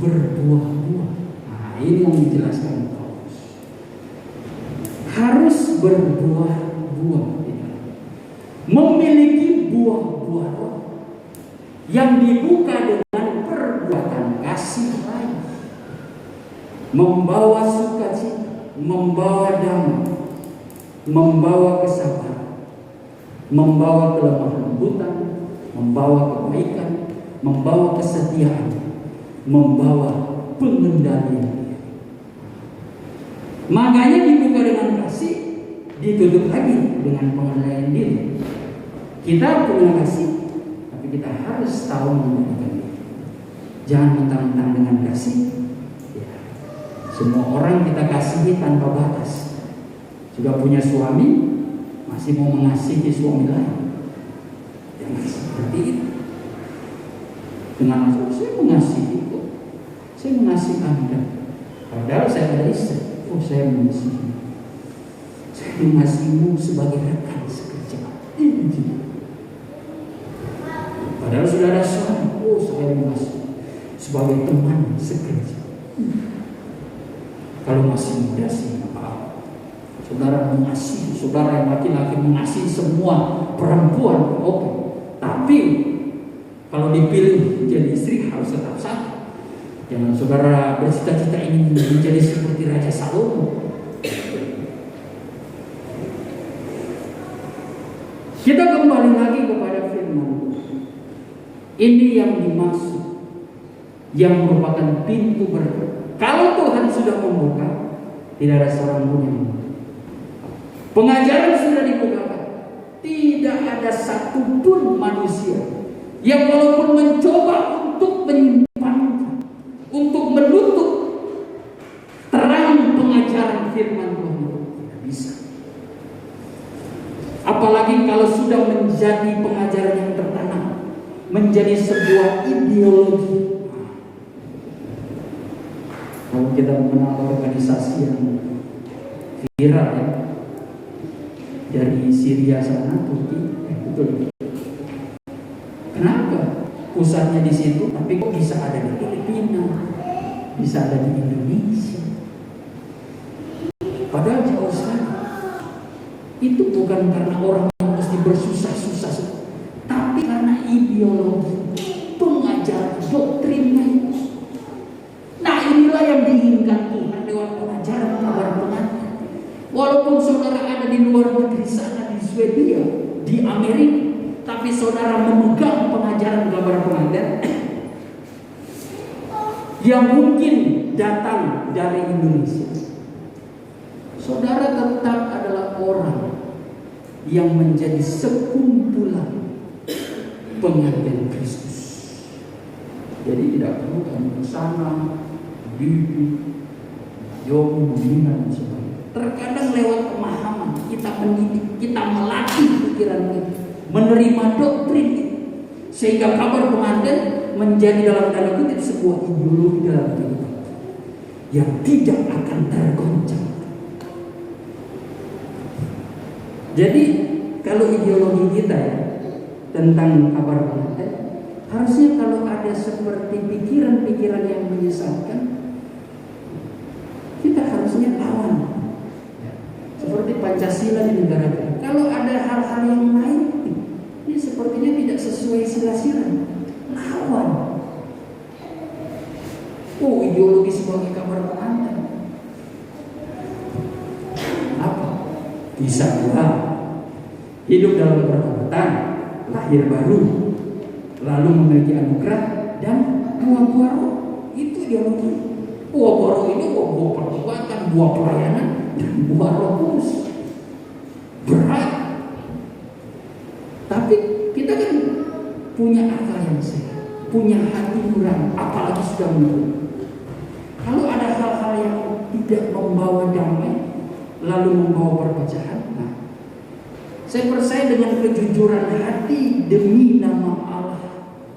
berbuah-buah. Nah, ini yang dijelaskan Paulus. Harus berbuah-buah, memiliki buah-buah roh yang dibuka dengan perbuatan kasih lain, membawa sukacita, membawa damai, membawa kesabaran, membawa kelemah lembutan, membawa kebaikan, membawa kesetiaan, membawa pengendalian. Makanya dibuka dengan kasih, ditutup lagi dengan pengendalian diri. Kita punya kasih, tapi kita harus tahu mengendalikan diri. Jangan mentang-mentang dengan kasih. Semua orang kita kasihi tanpa batas. Sudah punya suami, masih mau mengasihi suami lain. Jangan seperti itu. Dengan saya mengasihi kok, saya mengasihi Anda. Padahal saya ada istri. Saya mengasihi. Saya mengasihimu sebagai rekan sekerja. Padahal sudah ada suami. Saya mengasihi sebagai teman sekerja. Kalau masih muda sih apa? Saudara mengasihi, saudara yang laki-laki mengasihi semua perempuan, oke. Tapi kalau dipilih menjadi istri harus tetap satu. Jangan saudara bercita-cita ingin menjadi seperti Raja Salomo. Kita kembali lagi kepada firman Tuhan. Ini yang dimaksud, yang merupakan pintu berkat. Kalau Tuhan sudah membuka, tidak ada seorang pun yang membuka. Pengajaran sudah dibukakan. Tidak ada satupun manusia yang walaupun mencoba untuk menyimpannya, untuk menutup terang pengajaran firman Tuhan, tidak bisa. Apalagi kalau sudah menjadi pengajaran yang tertanam, menjadi sebuah ideologi. Kalau kita mengenal organisasi yang viral ya, dari Syria sana, Turki, betul. Kenapa pusatnya di situ? Tapi kok bisa ada di Filipina, bisa ada di Indonesia? Padahal jauh sekali. Itu bukan karena orang yang mesti bersusah-susah, tapi karena ideologi, pengajaran, doktrinnya itu. Nah, inilah yang diinginkan Tuhan lewat pengajaran kabar pengantin. Walaupun saudara ada di luar negeri sana, di Swedia, di Amerika, tapi saudara memegang pengajaran kabar pengantin yang mungkin datang dari Indonesia, saudara tetap adalah orang yang menjadi sekumpulan pengantin Kristus. Jadi tidak perlu kami ke sana, bimbing, jauh membina dan sebagainya. Terkadang lewat pemahaman kita mendidik, kita melatih pikiran kita, menerima doktrin itu, sehingga kabar pengantin menjadi dalam tanda kutip sebuah ideologi dalam kehidupan yang tidak akan tergoncang. Jadi kalau ideologi kita ya, tentang kabar pengantin, harusnya kalau ada seperti pikiran-pikiran yang menyesatkan, kita harusnya lawan. Seperti Pancasila di negara kita. Kalau ada hal-hal yang lain, ini sepertinya tidak sesuai sila-sila, lawan. Oh, ideologi sebagai kabar pengantin. Apa? Bisa juga hidup dalam pertobatan, lahir baru, lalu memiliki anugerah dan buah-buah roh. Itu ideologi. Buah-buah roh ini buah pertobatan, buah pelayanan, dan buah Roh Kudus. Berat. Tapi kita kan punya akal yang sehat, punya hati nurani, apalagi sudah menurut. Kalau ada hal-hal yang tidak membawa damai, lalu membawa perpecahan, nah, saya percaya dengan kejujuran hati demi nama Allah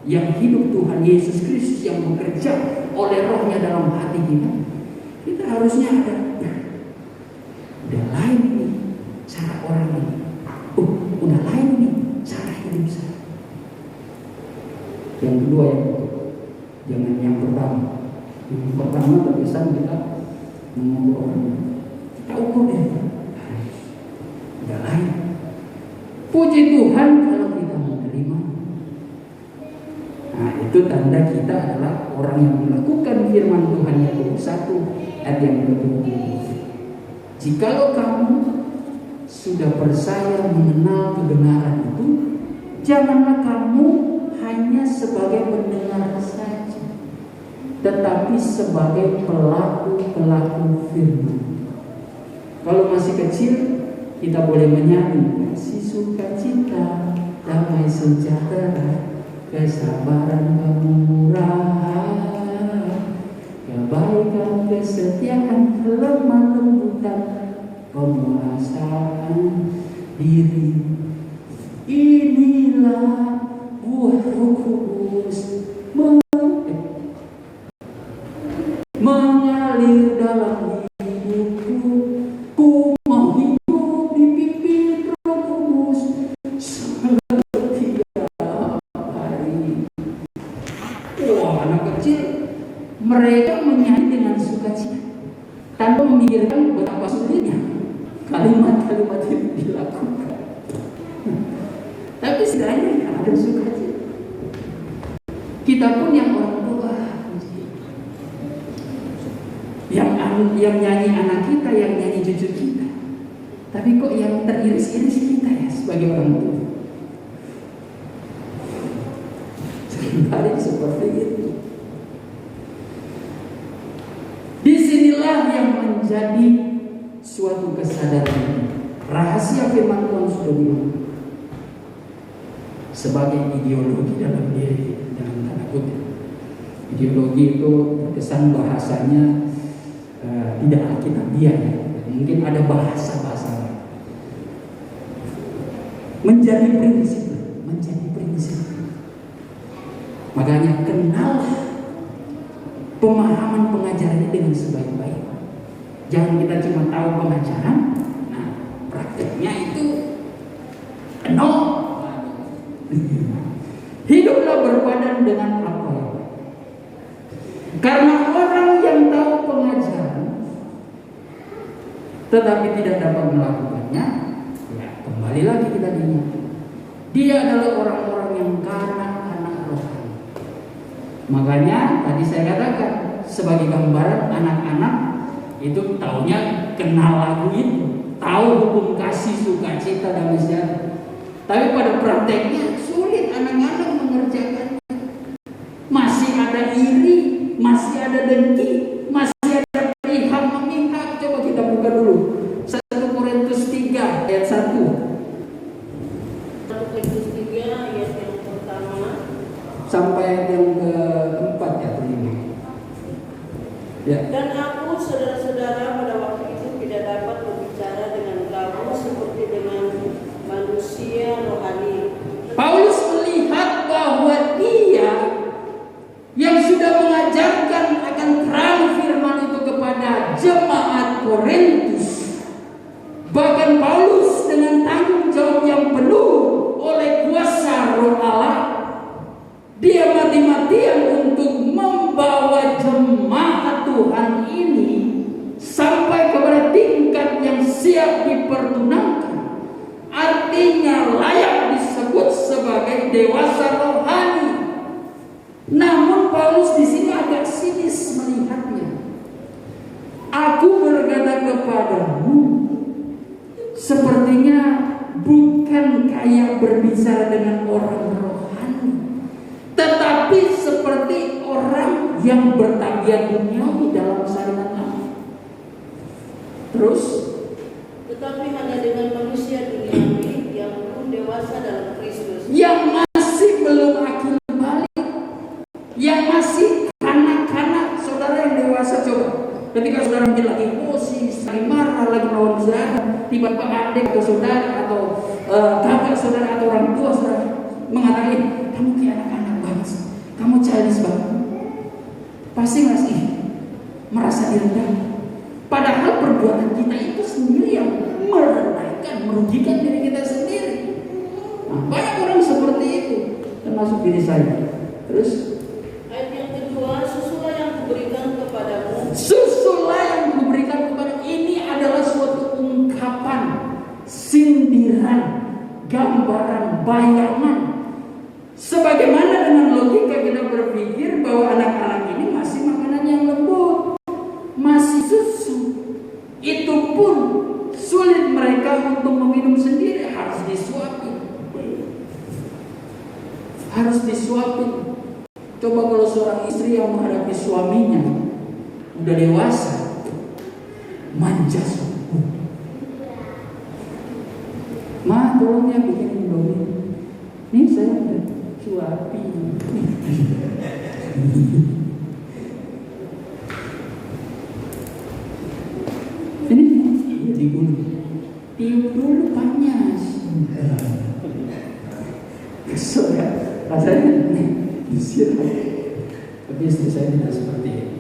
yang hidup, Tuhan Yesus Kristus yang bekerja oleh Rohnya dalam hati kita harusnya ada. Udah lain ini cara orang ini. Udah lain ini cara hidup saya. Yang kedua jangan yang pertama. Yang pertama terkesan kita mengukur orang. Kita ukur deh. Udah lain. Puji Tuhan kalau kita menerima. Nah, itu tanda kita adalah orang yang melakukan firman Tuhan Yakobus 1 ayat yang ke-20. Jikalau kamu sudah percaya mengenal kebenaran itu, janganlah kamu hanya sebagai pendengar saja, tetapi sebagai pelaku-pelaku firman. Kalau masih kecil, kita boleh menyanyi kasih, sukacita, damai sejahtera, kesabaran, kemurahan, kebaikan, kesetiaan, kelemah lembutan, penguasaan diri. Inilah buah Roh Kudus mengalir dalam hidupku. Ku mau hidup dipimpin Roh Kudus setiap hari. Wah, anak kecil mereka menyanyi dengan sukacita tanpa memikirkan betapa sulitnya kalimat-kalimat itu dilakukan. Tapi setidaknya ada sukacita. Kita pun yang orang tua, yang nyanyi anak kita, yang nyanyi cucu kita. Tapi kok yang teriris-iris kita ya sebagai orang tua. menjadi suatu kesadaran. Rahasia firman Tuhan sudah bilang sebagai ideologi dalam diri kita, jangan tanda kutip. Ideologi itu kesan bahasanya tidak alkitabiah ya. Mungkin ada bahasa-bahasa lain. Menjadi prinsip. Makanya kenal pemahaman pengajarannya dengan sebaik-baik. Jangan kita cuma tahu pengajaran, nah prakteknya itu nol. Hiduplah berpadan dengan apa? Karena orang yang tahu pengajaran tetapi tidak dapat melakukannya, ya kembali lagi kita ingat, dia adalah orang-orang yang kanak-kanak rohani. Makanya tadi saya katakan sebagai gambaran anak-anak itu taunya kenal lagu itu, tahu hukum kasih, sukacita, damai sejahtera. Tapi pada prakteknya sulit anak-anak mengerjakannya. Masih ada iri, masih ada dengki, masih ada pihak memihak. Coba kita buka dulu 1 Korintus 3 ayat 1. 1 Korintus 3 ayat yang pertama Sampai ayat yang keempat ya, kelima. Ya. Dan aku saudara-saudara pada waktu itu tidak dapat berbicara dengan kamu seperti dengan manusia rohani. Paulus melihat bahwa dia yang sudah mengajarkan akan terang firman itu kepada jemaat Korintus. Bahkan Paulus dengan tanggung jawab yang penuh oleh kuasa Roh Allah, dia mati-matian untuk membawa jemaat Tuhan ini sampai kepada tingkat yang siap dipertunangkan. Artinya layak disebut sebagai dewasa rohani. Namun Paulus di sini agak sinis melihatnya. Aku berkata kepadamu, sepertinya bukan kayak berbicara dengan orang rohani, tetapi seperti orang yang bertabiat duniawi dalam salinan. Terus, Tetapi hanya dengan manusia duniawi yang belum dewasa dalam Kristus. yang masih belum akil balik, yang masih kanak-kanak. Saudara yang dewasa coba, ketika saudara mungkin lagi emosi, lagi marah, lagi melawan saudara, tiba-tiba adik atau saudara atau kakak saudara atau orang tua saudara mengatakan, kamu kayak anak-anak banget, kamu childish banget, pasti masih merasa direndahkan. Padahal perbuatan kita itu sendiri yang merendahkan, merugikan diri kita sendiri. Nah, banyak orang seperti itu, termasuk diri saya. Terus Ayat yang kedua, susulah yang kuberikan kepadamu. susulah yang diberikan kepada ini adalah suatu ungkapan, sindiran, gambaran, bayangan. Sebagaimana dengan logika kita berpikir bahwa anak-anak ini masih makanan yang lembut, masih susu. Itu pun sulit mereka untuk meminum sendiri, harus disuapin. Harus disuapin. Coba kalau seorang istri yang menghadapi suaminya udah dewasa, manja sungguh. Ma, tolong ya bikin indomie. Nih saya udah suapin. Ini tiup dulu panas. Kesel ya, rasanya nih disir. Tapi istri saya tidak seperti itu.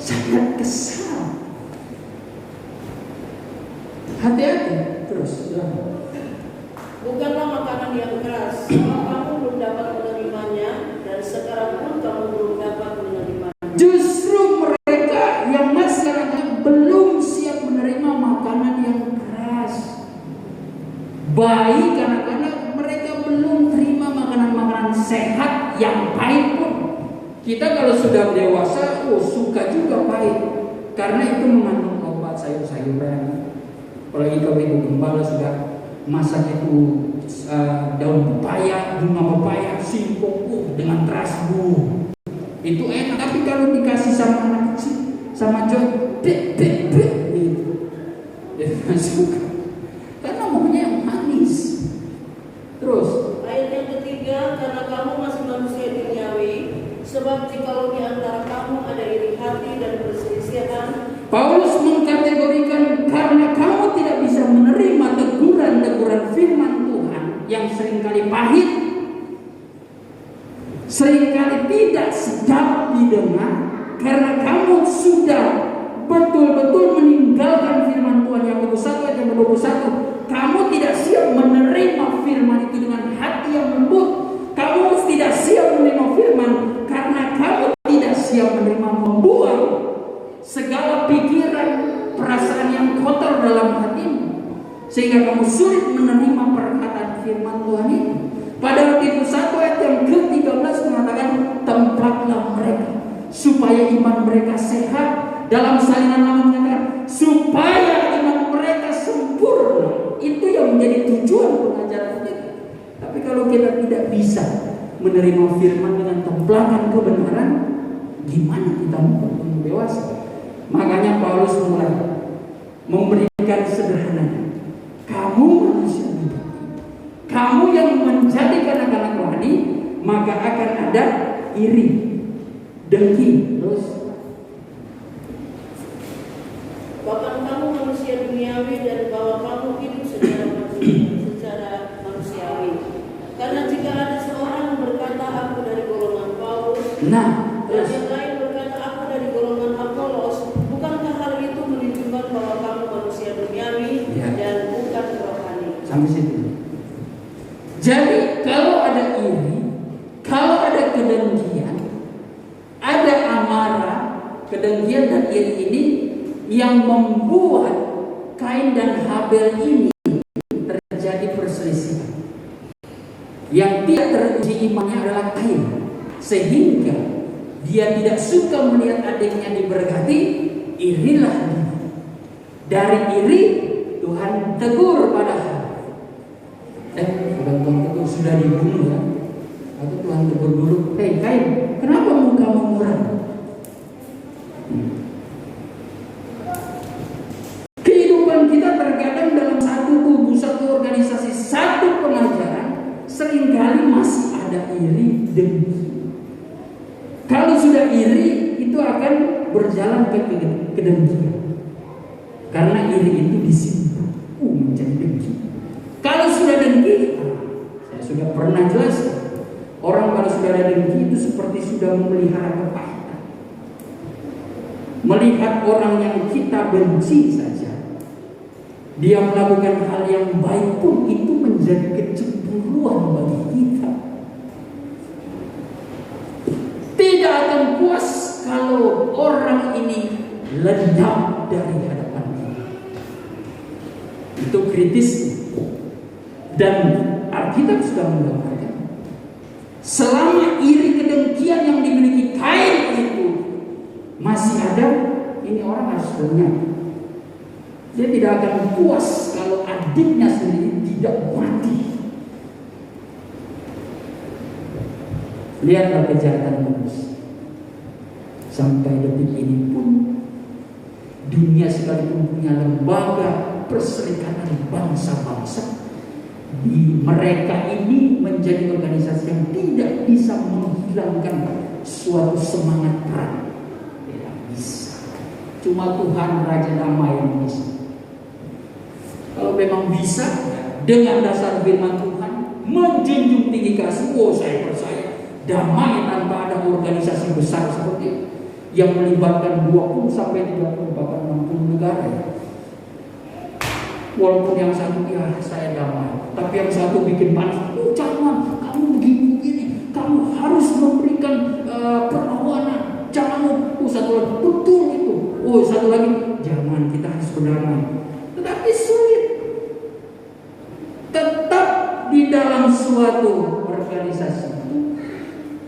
Sangat kesal. Hati-hati terus. Bukanlah makanan yang keras, kamu belum dapat menerimanya, dan sekarang pun kamu belum dapat menerimanya. Justru mereka yang masyarakat belum siap menerima makanan yang keras. Baik karena mereka belum terima makanan-makanan sehat yang pahit pun. Kita kalau sudah dewasa, suka juga pahit, karena itu mengandung obat sayur-sayuran. Apalagi kalau ibu gembala sudah masak itu daun pepaya, bunga pepaya, singkong dengan terasi. itu enak. Tapi kalau dikasih sama anak kecil, sama John, gitu, dia nggak suka. Karena maunya yang manis. Terus Ayat yang ketiga, karena kamu masih manusia duniawi, sebab jikalau di antara kamu ada iri hati dan perselisihan. Paulus mengkategorikan karena kamu tidak bisa menerima teguran-teguran firman Tuhan yang seringkali pahit, seringkali tidak sedap didengar, karena kamu sudah betul-betul meninggalkan firman Tuhan. Yang 21 ayat yang 21, kamu tidak siap menerima firman itu dengan hati yang lembut. Kamu tidak siap menerima firman karena kamu tidak siap menerima, membuang segala pikiran, perasaan yang kotor dalam hatimu, sehingga kamu sulit menerima perkataan firman Tuhan itu. Pada waktu itu 1 ayat yang ke-13 mengatakan, tempatlah mereka supaya iman mereka sehat. Dalam salinan lama mengatakan supaya iman mereka sempurna. Itu yang menjadi tujuan pengajaran kita. Tapi kalau kita tidak bisa menerima firman dengan templakan kebenaran, gimana kita mau bertumbuh dewasa? Makanya Paulus mulai memberikan sederhananya, kamu manusia muda, kamu yang menjadi anak-anak rohani, maka akan ada iri, dengki, terus Bahkan kamu manusia duniawi dan bahwa kamu hidup secara manusiawi. Karena jika ada seorang berkata aku dari golongan Paulus, dan yang lain berkata aku dari golongan Apolos, bukankah hal itu menunjukkan bahwa kamu manusia duniawi dan bukan rohani? Sampai situ. Jadi kalau ada iri, kalau ada kedengkian, ada amarah, kedengkian dan iri ini yang membuat Kain dan Habel ini terjadi perselisihan. Yang tidak teruji imannya adalah Kain, sehingga dia tidak suka melihat adiknya diberkati, irilah dia. Dari iri Tuhan tegur pada Tuhan tegur sudah dibunuh ya. Atau Tuhan tegur dulu, hei Kain, kenapa mukamu muram? Kehidupan kita terkadang dalam satu kubu, satu organisasi, satu pengajaran, seringkali masih ada iri dengki. Kalau sudah iri, itu akan berjalan ke kedengkian. Karena iri itu disimpan menjadi dengki. Kalau sudah dengki, saya sudah pernah jelaskan, orang kalau sudah ada dengki itu seperti sudah memelihara kepahitan. Melihat orang yang kita benci saja, dia melakukan hal yang baik pun itu menjadi kecemburuan bagi kita. Tidak akan puas kalau orang ini lenyap dari hadapan kita. Itu kritis. Dan Alkitab sudah menggambarkan, selama iri kedengkian yang dimiliki Kain itu masih ada, ini orang harus lenyap. Dia tidak akan puas kalau adiknya sendiri tidak mati. Lihatlah kejahatan manusia. Sampai detik ini pun dunia sekalipun punya lembaga perserikatan bangsa-bangsa, mereka ini menjadi organisasi yang tidak bisa menghilangkan suatu semangat perang. Tidak bisa. Cuma Tuhan Raja Damai yang bisa. Kalau memang bisa, dengan dasar firman Tuhan, menjunjung tinggi kasih, saya percaya damai tanpa ada organisasi besar seperti itu, yang melibatkan 20 sampai 30 bahkan 60 negara. Walaupun yang satu saya damai, tapi yang satu bikin panas. Jangan, kamu begini-begini, kamu harus memberikan perlawanan. Jangan, satu lagi betul itu. Satu lagi, jangan, kita harus berdamai. Tetapi sulit. Tetap di dalam suatu organisasi itu,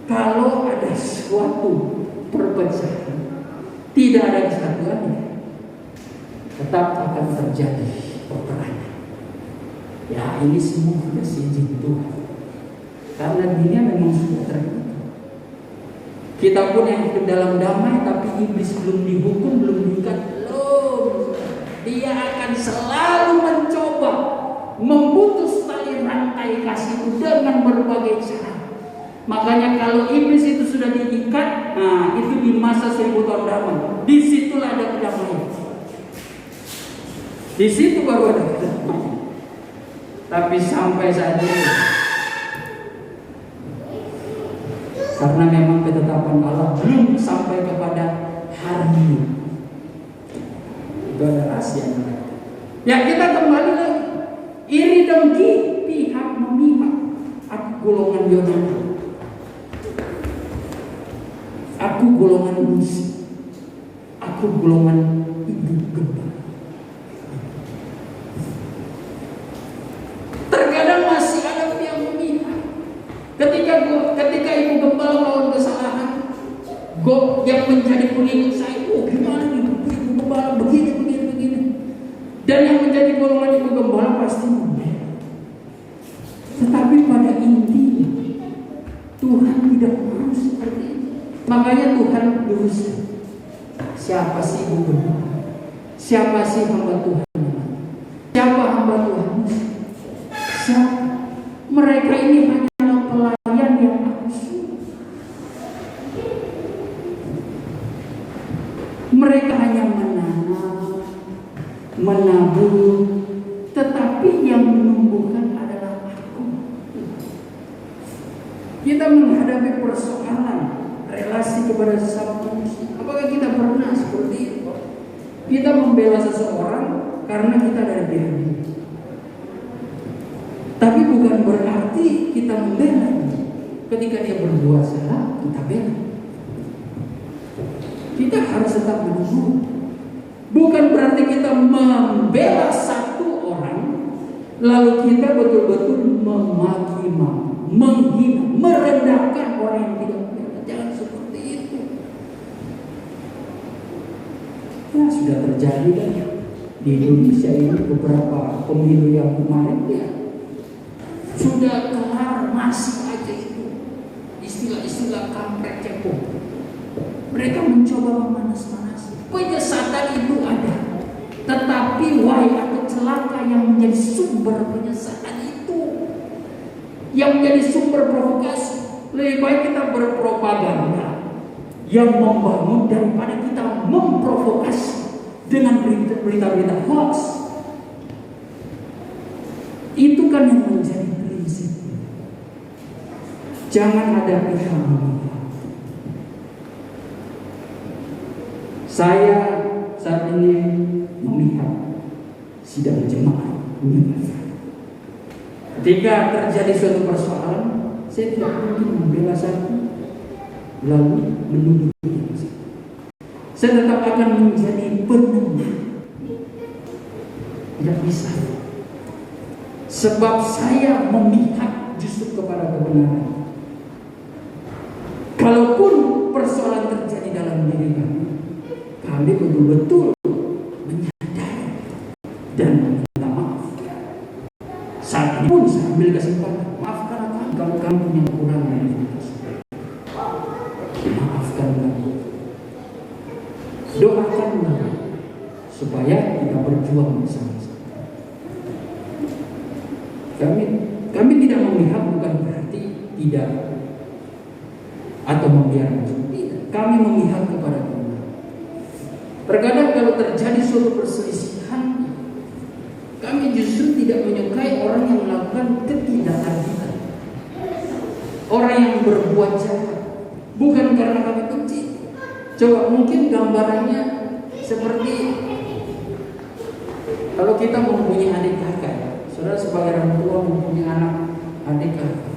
kalau ada suatu perpecahan, tidak ada kesatuannya, tetap akan terjadi peperangan. Ya, ini semua sudah seizin Tuhan. Karena dunia memang sudah terbuka. Kita pun yang hidup dalam damai, tapi iblis belum dihukum, belum diikat. Dia akan selalu mencoba memutus tali rantai kasih itu dengan berbagai cara. Makanya kalau iblis itu sudah diikat, nah itu di masa 1000 tahun damai, disitulah ada kedamaian. Di situ baru ada kedamaian. Tapi sampai saat ini, karena memang ketetapan Allah belum sampai kepada hari ini, itu ada rahasia. Ya kita kembali lagi, iri dengki, pihak memihak. Aku golongan Yonatan, aku golongan Musa, aku golongan ibu gembala. Terkadang masih ada yang memihak. Ketika ibu gembala melawan kesalahan, yang menjadi pengikut saya, gimana nih ibu gembala begini. Dan yang menjadi golongan ibu gembala pasti membela. Tetapi pada intinya Tuhan tidak mau seperti itu. Makanya Tuhan berusaha. Siapa sih ibu gembala? Siapa sih hamba Tuhan? Siapa hamba Tuhan? Siapa? Mereka ini hanyalah pelayan yang aku suruh. Mereka hanya menabur, tetapi yang menumbuhkan adalah aku. Kita menghadapi persoalan relasi kepada sesama manusia. Apakah kita pernah seperti itu? Kita membela seseorang karena kita dari dia. Tapi bukan berarti kita membela. Ketika dia berbuat salah, kita bela. Kita harus tetap menunggu. Bukan berarti kita membela satu orang, lalu kita betul-betul memaki-maki, menghina, merendahkan orang yang tidak membela. Jangan seperti itu. Ya sudah terjadi kan di Indonesia ini beberapa pemilu yang kemarin ya sudah kelar, masih aja itu istilah-istilah kampret cekung. Mereka mencoba memanas-manas. Penyesatan itu ada, tetapi wahai atau celaka yang menjadi sumber penyesatan itu, yang menjadi sumber provokasi. Lebih baik kita berpropaganda yang membangun daripada kita memprovokasi dengan berita-berita hoax. Itu kan yang menjadi prinsip. Jangan ada pihak memihak. Saya saat ini memihak sidang jemaat. Ketika terjadi suatu persoalan, saya tidak mungkin membela satu lalu menuduh. Saya tetap akan menjadi penengah. Tidak bisa. Sebab saya memihak justru kepada kebenaran. Kalaupun persoalan terjadi dalam diri kami betul-betul menyadari dan meminta maaf. Saat ini pun saya ambil kesempatan, maafkan aku kalau kamu yang kurang dari kita. Maafkan kami. Doakanlah supaya kita berjuang bersama-sama. Kami tidak memihak, bukan berarti tidak atau membiarkan. Tidak. Kami memihak kepada Tuhan. Terkadang kalau terjadi suatu perselisihan, kami justru tidak menyukai orang yang melakukan ketidakadilan, orang yang berbuat jahat, bukan karena kami benci. Coba mungkin gambarannya seperti kalau kita mempunyai adik kakak, saudara sebagai orang tua mempunyai anak adik kakak,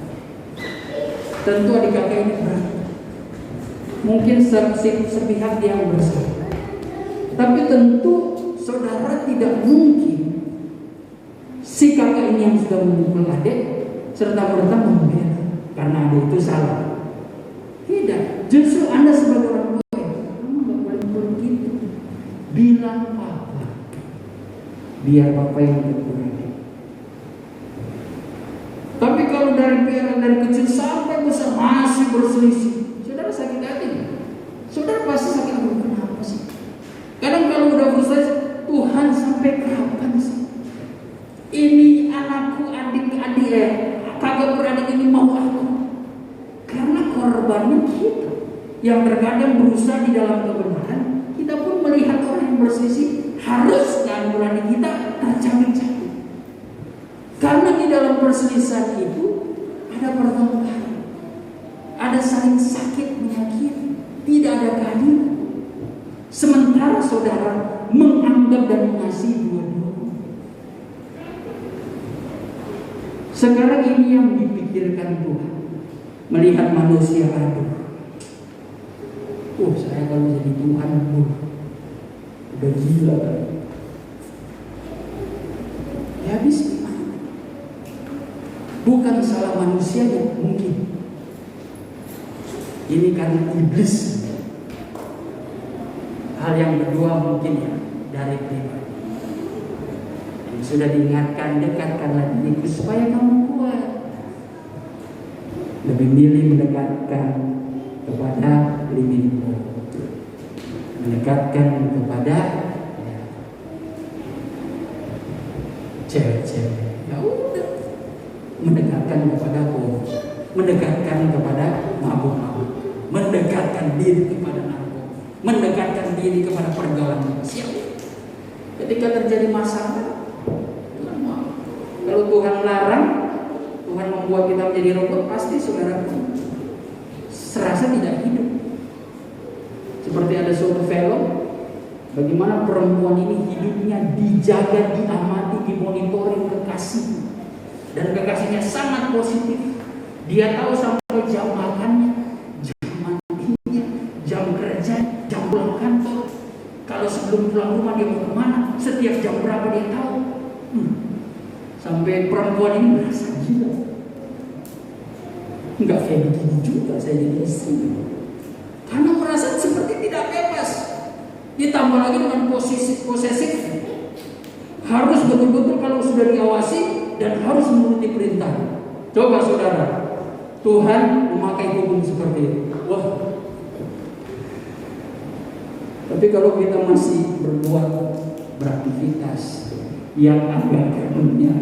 tentu adik kakak ini berat. Mungkin sepihak dia yang bersalah. Tapi tentu saudara tidak mungkin si kakak ini yang sudah memukul adik serta-merta membela karena adik itu salah. Tidak, justru Anda sebagai orang tua, kamu gak boleh begitu. Bilang papa, biar papa yang berkurang. Tapi kalau dari kecil sampai besar masih berselisih, saudara sakit hati. anakku, adik-adik, kakak beradik ini mau aku. Karena korbannya kita yang terkadang berusaha di dalam kebenaran, kita pun melihat orang yang berselisih, harus keangguran kita tercabik-cabik. Karena di dalam perselisihan itu ada pertengkaran, ada saling sakit menyakiti, tidak ada keadilan. Sementara saudara menganggap dan mengasihi dua-duanya. Sekarang ini yang dipikirkan Tuhan, melihat manusia aduh. Saya kalau jadi Tuhan, udah gila kan? Ya habis gimana? Bukan salah manusianya mungkin. Ini karena iblis. Hal yang kedua mungkin ya dari pribadi. Yang sudah diingatkan, dekatkanlah diriku supaya kamu kuat. Lebih milih mendekatkan kepada limit, mendekatkan kepada cewek-cewek. Ya udah, mendekatkan kepada mendekatkan kepada mabuk-mabuk, mendekatkan diri kepada narkoba, mendekatkan diri kepada pergaulan manusia. Ketika terjadi masalah, Tuhan mau. Kalau Tuhan larang, Tuhan membuat kita menjadi robot, pasti saudara serasa tidak hidup. Seperti ada suatu film, bagaimana perempuan ini hidupnya dijaga, diamati, dimonitoring kekasih, dan kekasihnya sangat positif. Dia tahu sampai jam makannya, jam mandinya, jam kerja, jam pulang kantor. Kalau sebelum pulang rumah dia mau kemana, setiap jam berapa dia tahu. Sampai perempuan ini merasa gila. Enggak kayak begini juga saya jadi istri. Karena merasa seperti tidak bebas. Ditambah lagi dengan posesif. Harus betul-betul kalau sudah diawasi dan harus menuruti perintah. Coba saudara, Tuhan memakai hukum seperti itu. Wah. Tapi kalau kita masih berbuat beraktivitas yang agak dunia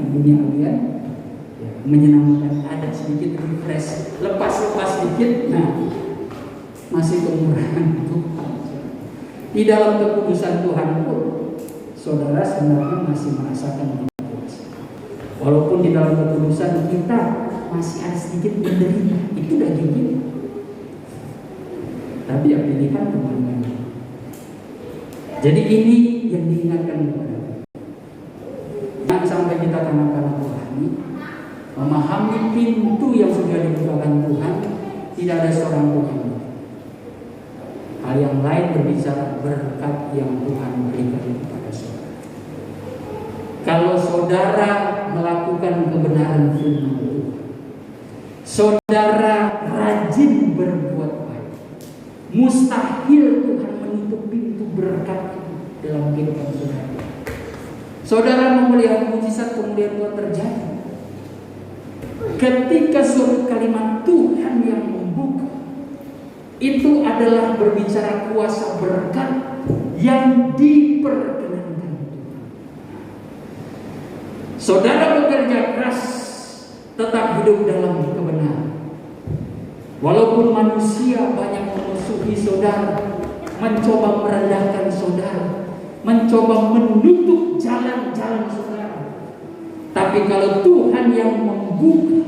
menyenangkan, ada sedikit refresh, lepas sedikit, masih kekurangan Tuhan. Di dalam kekudusan Tuhan pun, saudara sebenarnya masih merasakan kekudusan. Walaupun di dalam kekudusan kita masih ada sedikit menderita, itu daging kita. Tapi yang pilihan Tuhan. Jadi ini yang diingatkan kepada kita. Jangan sampai kita kanak-kanak rohani memahami pintu yang sudah dibukakan Tuhan, tidak ada seorang pun yang hal yang lain berbicara berkat yang Tuhan berikan kepada saudara. Kalau saudara melakukan kebenaran firman Tuhan, saudara rajin berbuat baik, mustahil Tuhan menutup pintu berkat dalam kehidupan saudara. Saudara melihat mujizat kemuliaan Tuhan terjadi ketika suatu kalimat Tuhan yang membuka, itu adalah berbicara kuasa berkat yang diperkenankan Tuhan. Saudara bekerja keras, tetap hidup dalam kebenaran. Walaupun manusia banyak memusuhi saudara, mencoba merendahkan saudara, mencoba menutup jalan-jalan saudara, tapi kalau Tuhan yang membuka,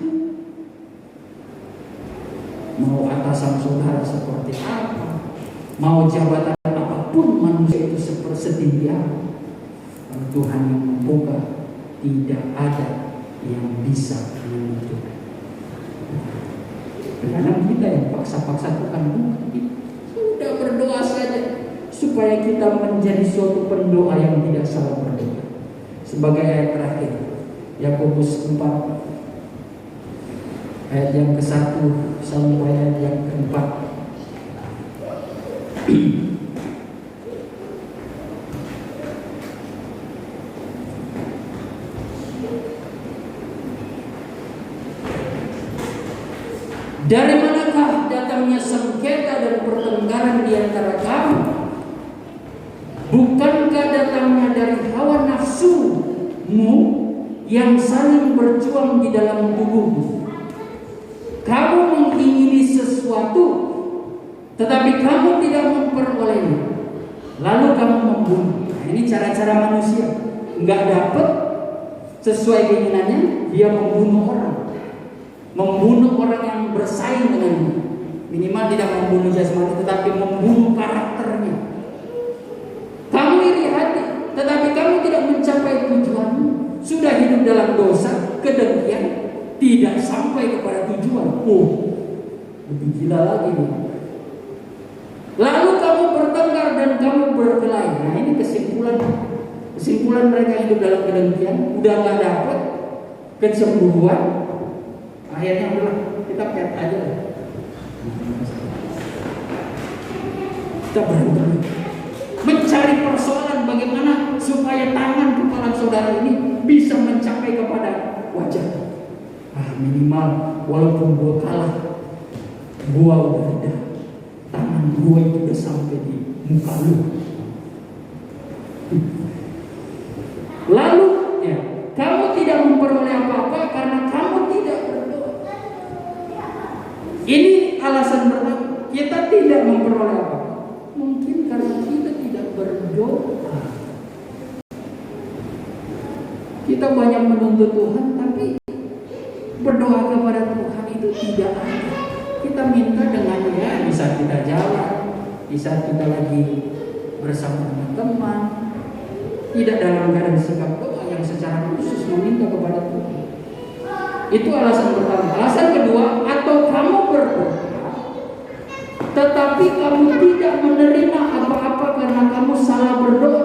mau atasan saudara seperti apa, mau jabatan apapun manusia itu seperti dia, kalau Tuhan yang membuka, tidak ada yang bisa menutup. Kadang kita yang paksa-paksa Tuhan buka, sudah berdoa saja supaya kita menjadi suatu pendoa yang tidak salah berdoa. Sebagai ayat terakhir, Yakobus 4 ayat yang ke-1 sampai ayat yang ke-4. Dari manakah datangnya sengketa dan pertengkaran di antara kamu? Bukankah datangnya dari hawa nafsumu yang saling berjuang di dalam tubuhmu. Kamu mengingini sesuatu, tetapi kamu tidak memperolehnya, lalu kamu membunuh. Nah, ini cara-cara manusia. Nggak dapat sesuai keinginannya, dia membunuh orang. Membunuh orang yang bersaing dengannya. Minimal tidak membunuh jasmani, tetapi membunuh karakternya. Kamu iri hati, tetapi kamu tidak mencapai tujuanmu. Sudah hidup dalam dosa, kedengkian, tidak sampai kepada tujuan. Lebih gila lagi nih. Lalu kamu bertengkar dan kamu berkelahi. Nah, ini kesimpulan mereka yang hidup dalam kedengkian. Udah nggak dapat kecemburuan, akhirnya udah kita pet aja. Kita berantem, mencari persoalan bagaimana supaya tangan kepala saudara ini bisa mencapai kepada wajah. Minimal walaupun gua kalah, gua udah ada, tangan gua itu udah sampai di muka lu. Lalu ya, kamu tidak memperoleh apa-apa karena kamu tidak berdoa. Ini alasan pertama, kita tidak memperoleh apa-apa. Mungkin karena kita tidak berdoa. Kita banyak menuntut Tuhan, tapi berdoa kepada Tuhan itu tidak ada. Kita minta dengan ya, di saat kita jalan, di saat kita lagi bersama dengan teman, tidak dalam keadaan sikap doa yang secara khusus meminta kepada Tuhan. Itu alasan pertama. Alasan kedua, atau kamu berdoa, tetapi kamu tidak menerima apa-apa karena kamu salah berdoa.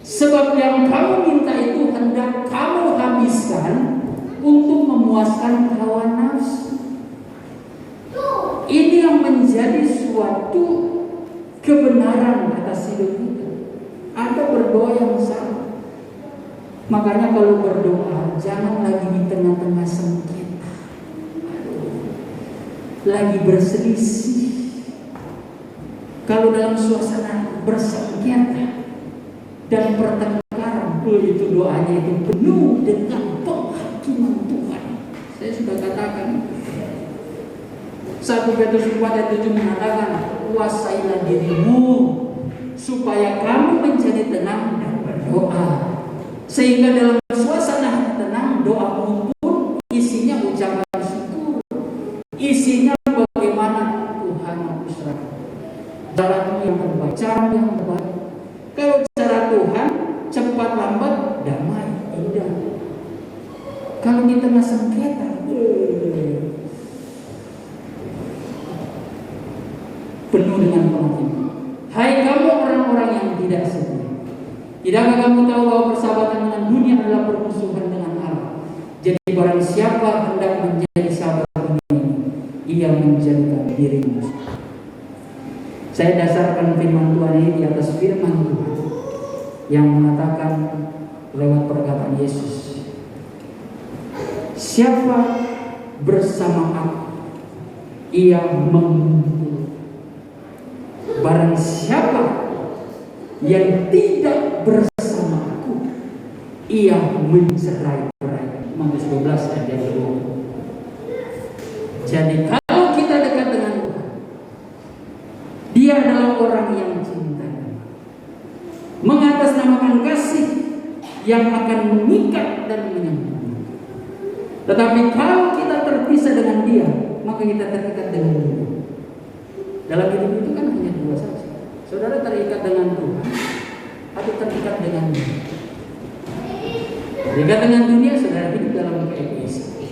Sebab yang kamu minta itu hendak kamu habiskan untuk memuaskan hawa nafsu. Ini yang menjadi suatu kebenaran atas hidup kita. Ada berdoa yang salah. Makanya kalau berdoa jangan lagi di tengah-tengah sengketa, lagi berselisih. Kalau dalam suasana bersengketa dan pertengkaran, itu doanya itu penuh dengan penghakiman Tuhan. Saya sudah katakan, 1 Petrus 4 ayat 7 mengatakan, kuasailah dirimu supaya kamu menjadi tenang dan berdoa, sehingga dalam suasana tenang doamu pun isinya ucapan syukur, isinya bagaimana Tuhan aku serahkan jalanmu yang terbaik, cara yang terbaik. Kalau cara Tuhan cepat lambat, damai, indah. Kalau di tengah sengketa, penuh dengan penghakiman. Hai kamu orang-orang yang tidak setia, tidakkah kamu tahu bahwa persahabatan dengan dunia adalah permusuhan dengan Allah? Jadi barang siapa hendak menjadi sahabat dunia ini, ia menjadikan diri musuh. Saya dasarkan firman Tuhan ini di atas firman Tuhan yang mengatakan lewat perkataan Yesus, siapa bersama aku, ia mengumpul. Barang siapa yang tidak bersama aku, ia mencerai-berai. Matius 12 ayat 20. Jadi kalau kita dekat dengan Tuhan, Dia adalah orang yang cinta, mengatasnamakan kasih yang akan mengikat dan menyambung. Tetapi kalau kita terpisah dengan Dia, maka kita terikat dengan Dia. Dalam hidup itu kan hanya dua saja. Saudara terikat dengan Tuhan atau terikat dengan dunia. Terikat dengan dunia, saudara hidup dalam keegoisan.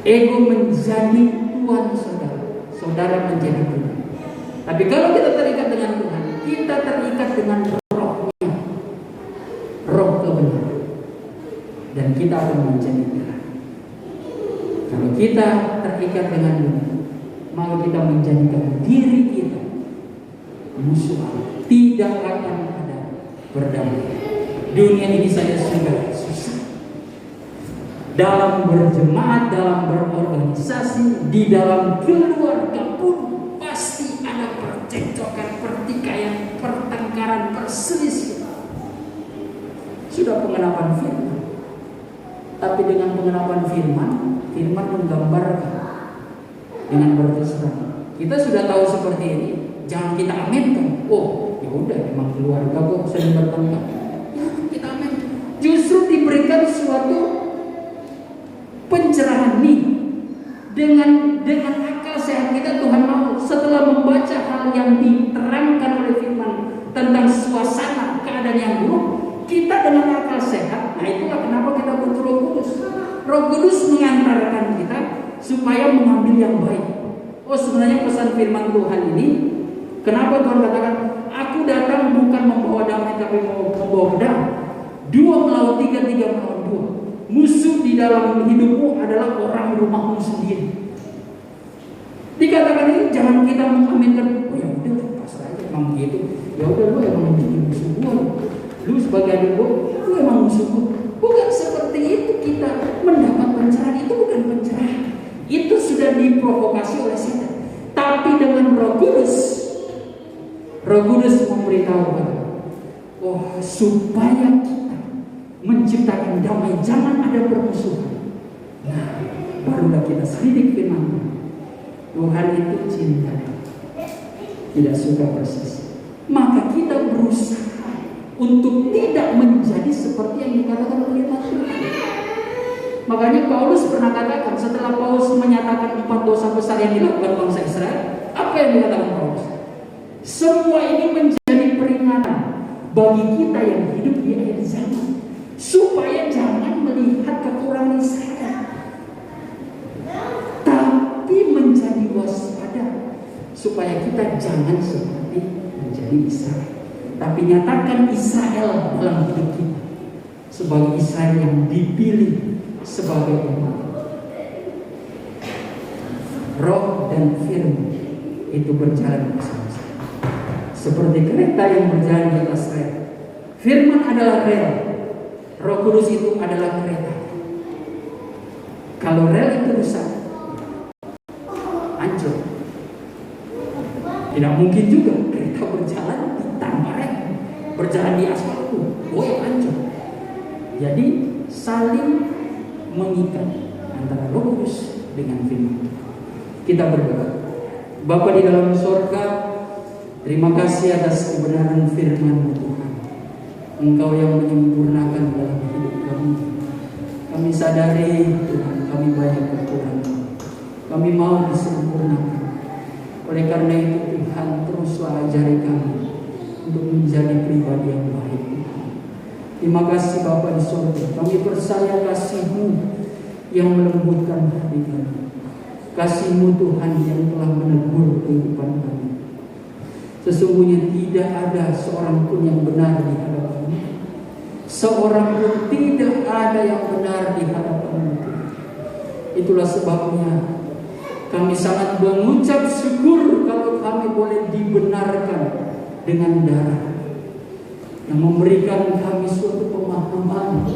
Ego menjadi tuan saudara, saudara menjadi tuan. Tapi kalau kita terikat dengan Tuhan, kita terikat dengan rohnya, roh kebenaran, dan kita akan menjadi terang. Kalau kita terikat dengan dunia, maka kita menjadikan diri kita musuh Allah. Tidak akan ada berdamai. Dunia ini saja sudah susah. Dalam berjemaat, dalam berorganisasi, di dalam keluarga pun pasti ada percekcokan, pertikaian, pertengkaran, perselisihan. Sudah pengenapan firman. Tapi dengan penerapan firman menggambarkan dengan berterus-terang. Kita sudah tahu seperti ini, jangan kita aminkan. Oh, ya udah, memang keluarga kok sering bertengkar. Ya, kita amin. Justru diberikan suatu pencerahan nih dengan akal sehat kita. Tuhan mau setelah membaca hal yang diterangkan oleh firman tentang suasana keadaan yang buruk, kita dengan akal sehat. Nah, itulah kenapa kita butuh Roh Kudus. Roh Kudus mengantarkan kita supaya mengambil yang baik. Oh, sebenarnya pesan firman Tuhan ini, kenapa Tuhan katakan, aku datang bukan membawa damai tapi membawa pedang. 2 melawan 3, 3 melawan 2. Musuh di dalam hidupmu adalah orang rumahmu sendiri. Dikatakan ini, jangan kita mengaminkan, oh ya udah pas aja emang begitu. Ya udah, lu emang menjadi musuh gua. Lu sebagai adik gua, lu emang musuh gua. Bukan seperti itu kita mendapat pencerahan. Itu bukan pencerahan. Itu sudah diprovokasi oleh setan. Tapi dengan Roh Kudus memberitahukan, oh, supaya kita menciptakan damai, jangan ada permusuhan. Nah, barulah kita selidik firman. Tuhan itu cinta, tidak suka persis. Maka kita berusaha untuk tidak menjadi seperti yang dikatakan oleh Tuhan. Makanya Paulus pernah katakan, setelah Paulus menyatakan 4 dosa besar yang dilakukan bangsa Israel, apa yang dikatakan Paulus? Semua ini menjadi peringatan bagi kita yang hidup di akhir zaman, supaya jangan melihat kekurangan Israel, tapi menjadi waspada, supaya kita jangan seperti menjadi Israel, tapi nyatakan Israel dalam hidup kita sebagai Israel yang dipilih sebagai umat. Roh dan firman itu berjalan bersama-sama seperti kereta yang berjalan di atas rel. Firman adalah rel, Roh Kudus itu adalah kereta. Kalau rel itu rusak, hancur. Tidak mungkin juga kereta berjalan tanpa rel, berjalan di aspal itu, hancur. Jadi saling mengikat antara Roh Kudus dengan firman. Kita berdoa. Bapa di dalam sorga, terima kasih atas kebenaran firman Tuhan. Engkau yang menyempurnakan dalam hidup kami. Kami sadari Tuhan, kami banyak kekurangan. Kami mau disempurnakan. Oleh karena itu Tuhan, teruslah ajari kami untuk menjadi pribadi yang baik. Terima kasih Bapa di surga. Kami percaya kasih-Mu yang melembutkan hati kami. Kasih-Mu Tuhan yang telah menegur kehidupan kami. Sesungguhnya tidak ada seorang pun yang benar di hadapan-Mu. Seorang pun tidak ada yang benar di hadapan-Mu. Itulah sebabnya kami sangat mengucap syukur kalau kami boleh dibenarkan dengan darah yang memberikan kami suatu pemahaman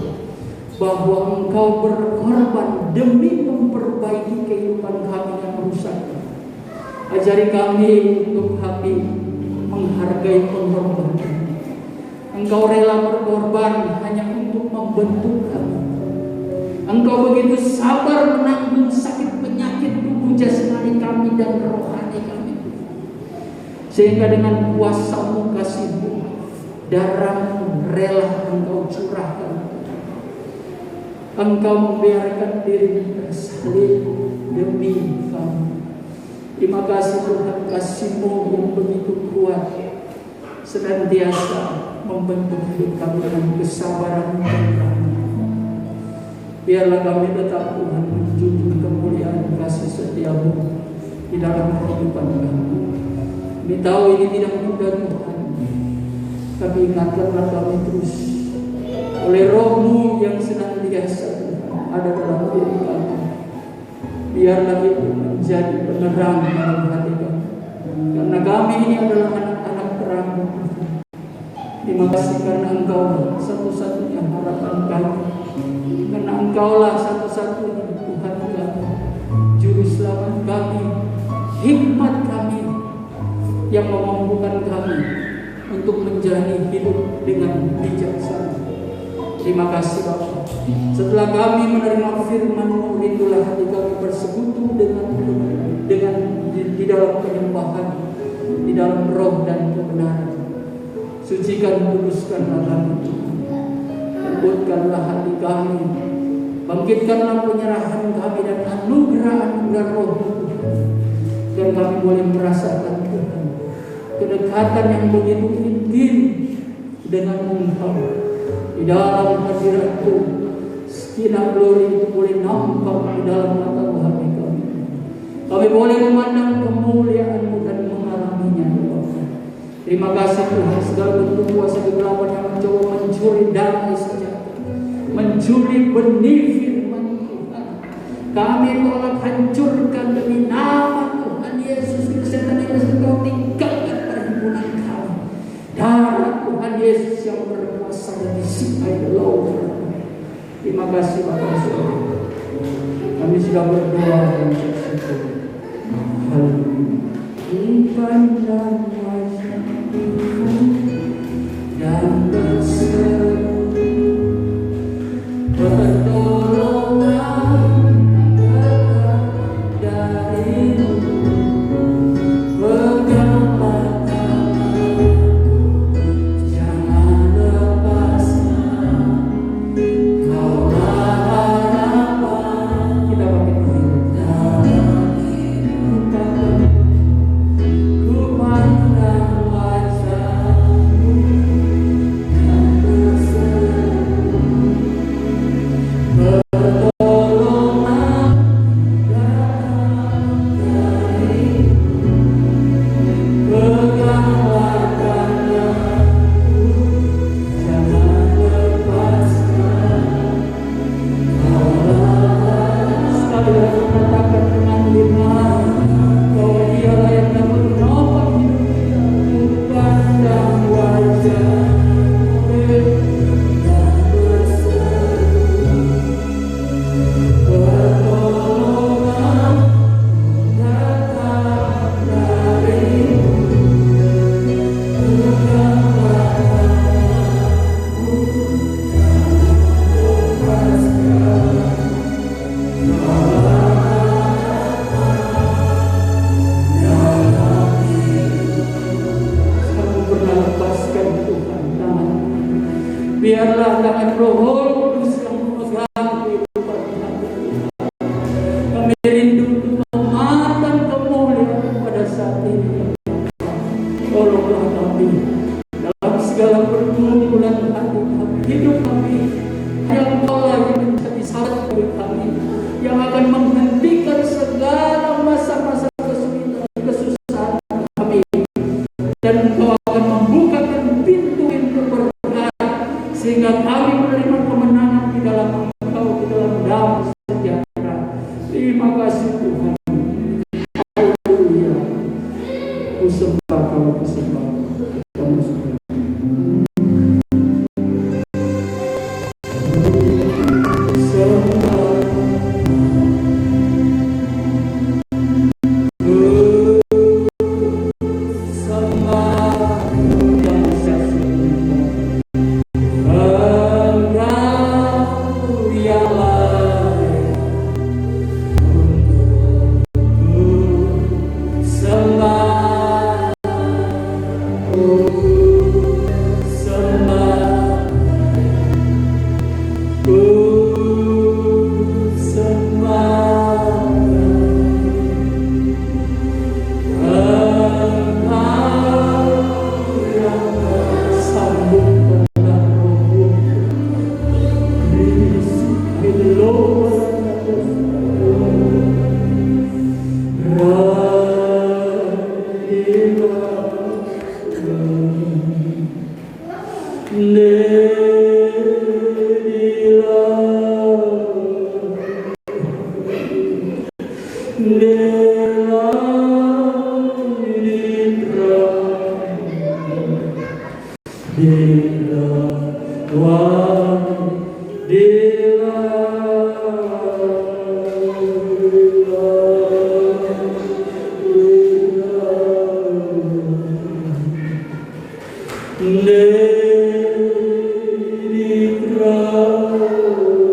bahwa Engkau berkorban demi memperbaiki kehidupan kami yang rusak. Ajari kami untuk kami menghargai pengorbanan. Engkau rela berkorban hanya untuk membentuk kami. Engkau begitu sabar menanggung sakit penyakit tubuh jasmani kami dan rohani kami, sehingga dengan kuasa-Mu, kasih-Mu, darah-Mu rela Engkau curahkan. Engkau membiarkan diri tersalib demi kami. Terima kasih Tuhan, kasih-Mu yang begitu kuat senantiasa membentuk hidup kami dengan kesabaran dan rahmat. Biarlah kami tetap Tuhan menjunjung kemuliaan kasih setia-Mu di dalam kehidupan kami. Kami tahu ini tidak mudah Tuhan, tapi ingatkanlah kami terus oleh Roh-Mu yang senantiasa ada dalam diri kami. Biarlah itu menjadi penerang dalam hati kami, karena kami ini adalah anak-anak terang. Terima kasih karena Engkau satu-satunya harapan kami, karena Engkaulah satu-satunya Tuhan kami, Juru Selamat kami, hikmat kami, yang memampukan kami untuk menjalani hidup dengan bijaksana. Terima kasih Bapa. Setelah kami menerima firman-Mu, itulah hati kami bersekutu dengan di dalam penyembahan, di dalam roh dan kebenaran. Sucikan, kuduskanlah kami, lembutkanlah hati kami, bangkitkanlah penyerahan kami dan anugerah roh, agar kami boleh merasakan Tuhan kedekatan yang begitu intim dengan Engkau. Di dalam hadirat-Mu, sinar glory itu boleh nampak di dalam mata hati kami. Kami boleh memandang kemuliaan-Mu dan mengalaminya. Terima kasih Tuhan, segala bentuk kuasa kegelapan yang mencoba mencuri damai sejahtera, mencuri benih firman Tuhan, kami tolak hancurkan demi nama Tuhan Yesus Kristus. Setan yang Engkau tinggalkan perhimpunan kami. Darah Tuhan Yesus yang berkuasa dan disipai laut. Terima kasih Bapak Saudara. Kami sudah berdoa dan bersyukur. Haleluya. Dipandang wajah Tuhan dan berseru pertolongan dari-Mu. Peganglah tanganku, jangan lepaskan. Kaulah harapan. Kita pakai ku pandang wajah-Mu dan berseru pertolongan datang dari-Mu. Peganglah tanganku, jangan lepaskan. Sekali lagi katakan dengan firman, bahwa Dialah yang dapat menopang hidup kita. Pandang wajah-Mu dan berseru pertolongan datang dari-Mu. Peganglah tanganku, jangan lepaskan. Kamu pernah lepaskan Tuhan tangan. Biarlah tangan Roh Kudus yang memegang kehidupan kami. Kami rindu untuk memandang kemuliaan pada saat ini. Tolonglah kami dalam segala pergumulan hati kami, hidup kami, yang Allah yang menjadi sahabat bagi kami, yang akan menghentikan segala masa-masa kesulitan, kesusahan kami, dan Engkau akan membukakan pintu-pintu berkat sehingga kami menerima kemenangan di dalam Engkau, di dalam damai sejahtera. Terima kasih Tuhan. Haleluya. Ku sembah Kau, ku sembah Kau. Let it grow.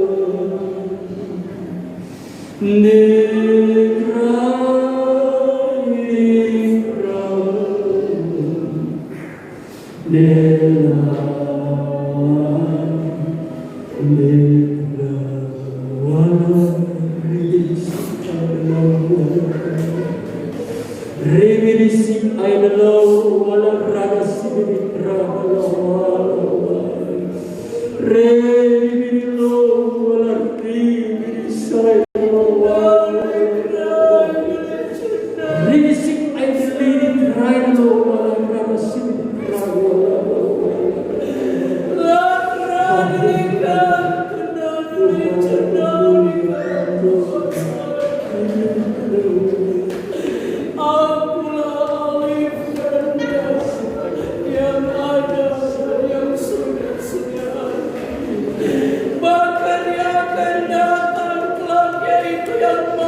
Bahkan yang akan datang kelak, yaitu yang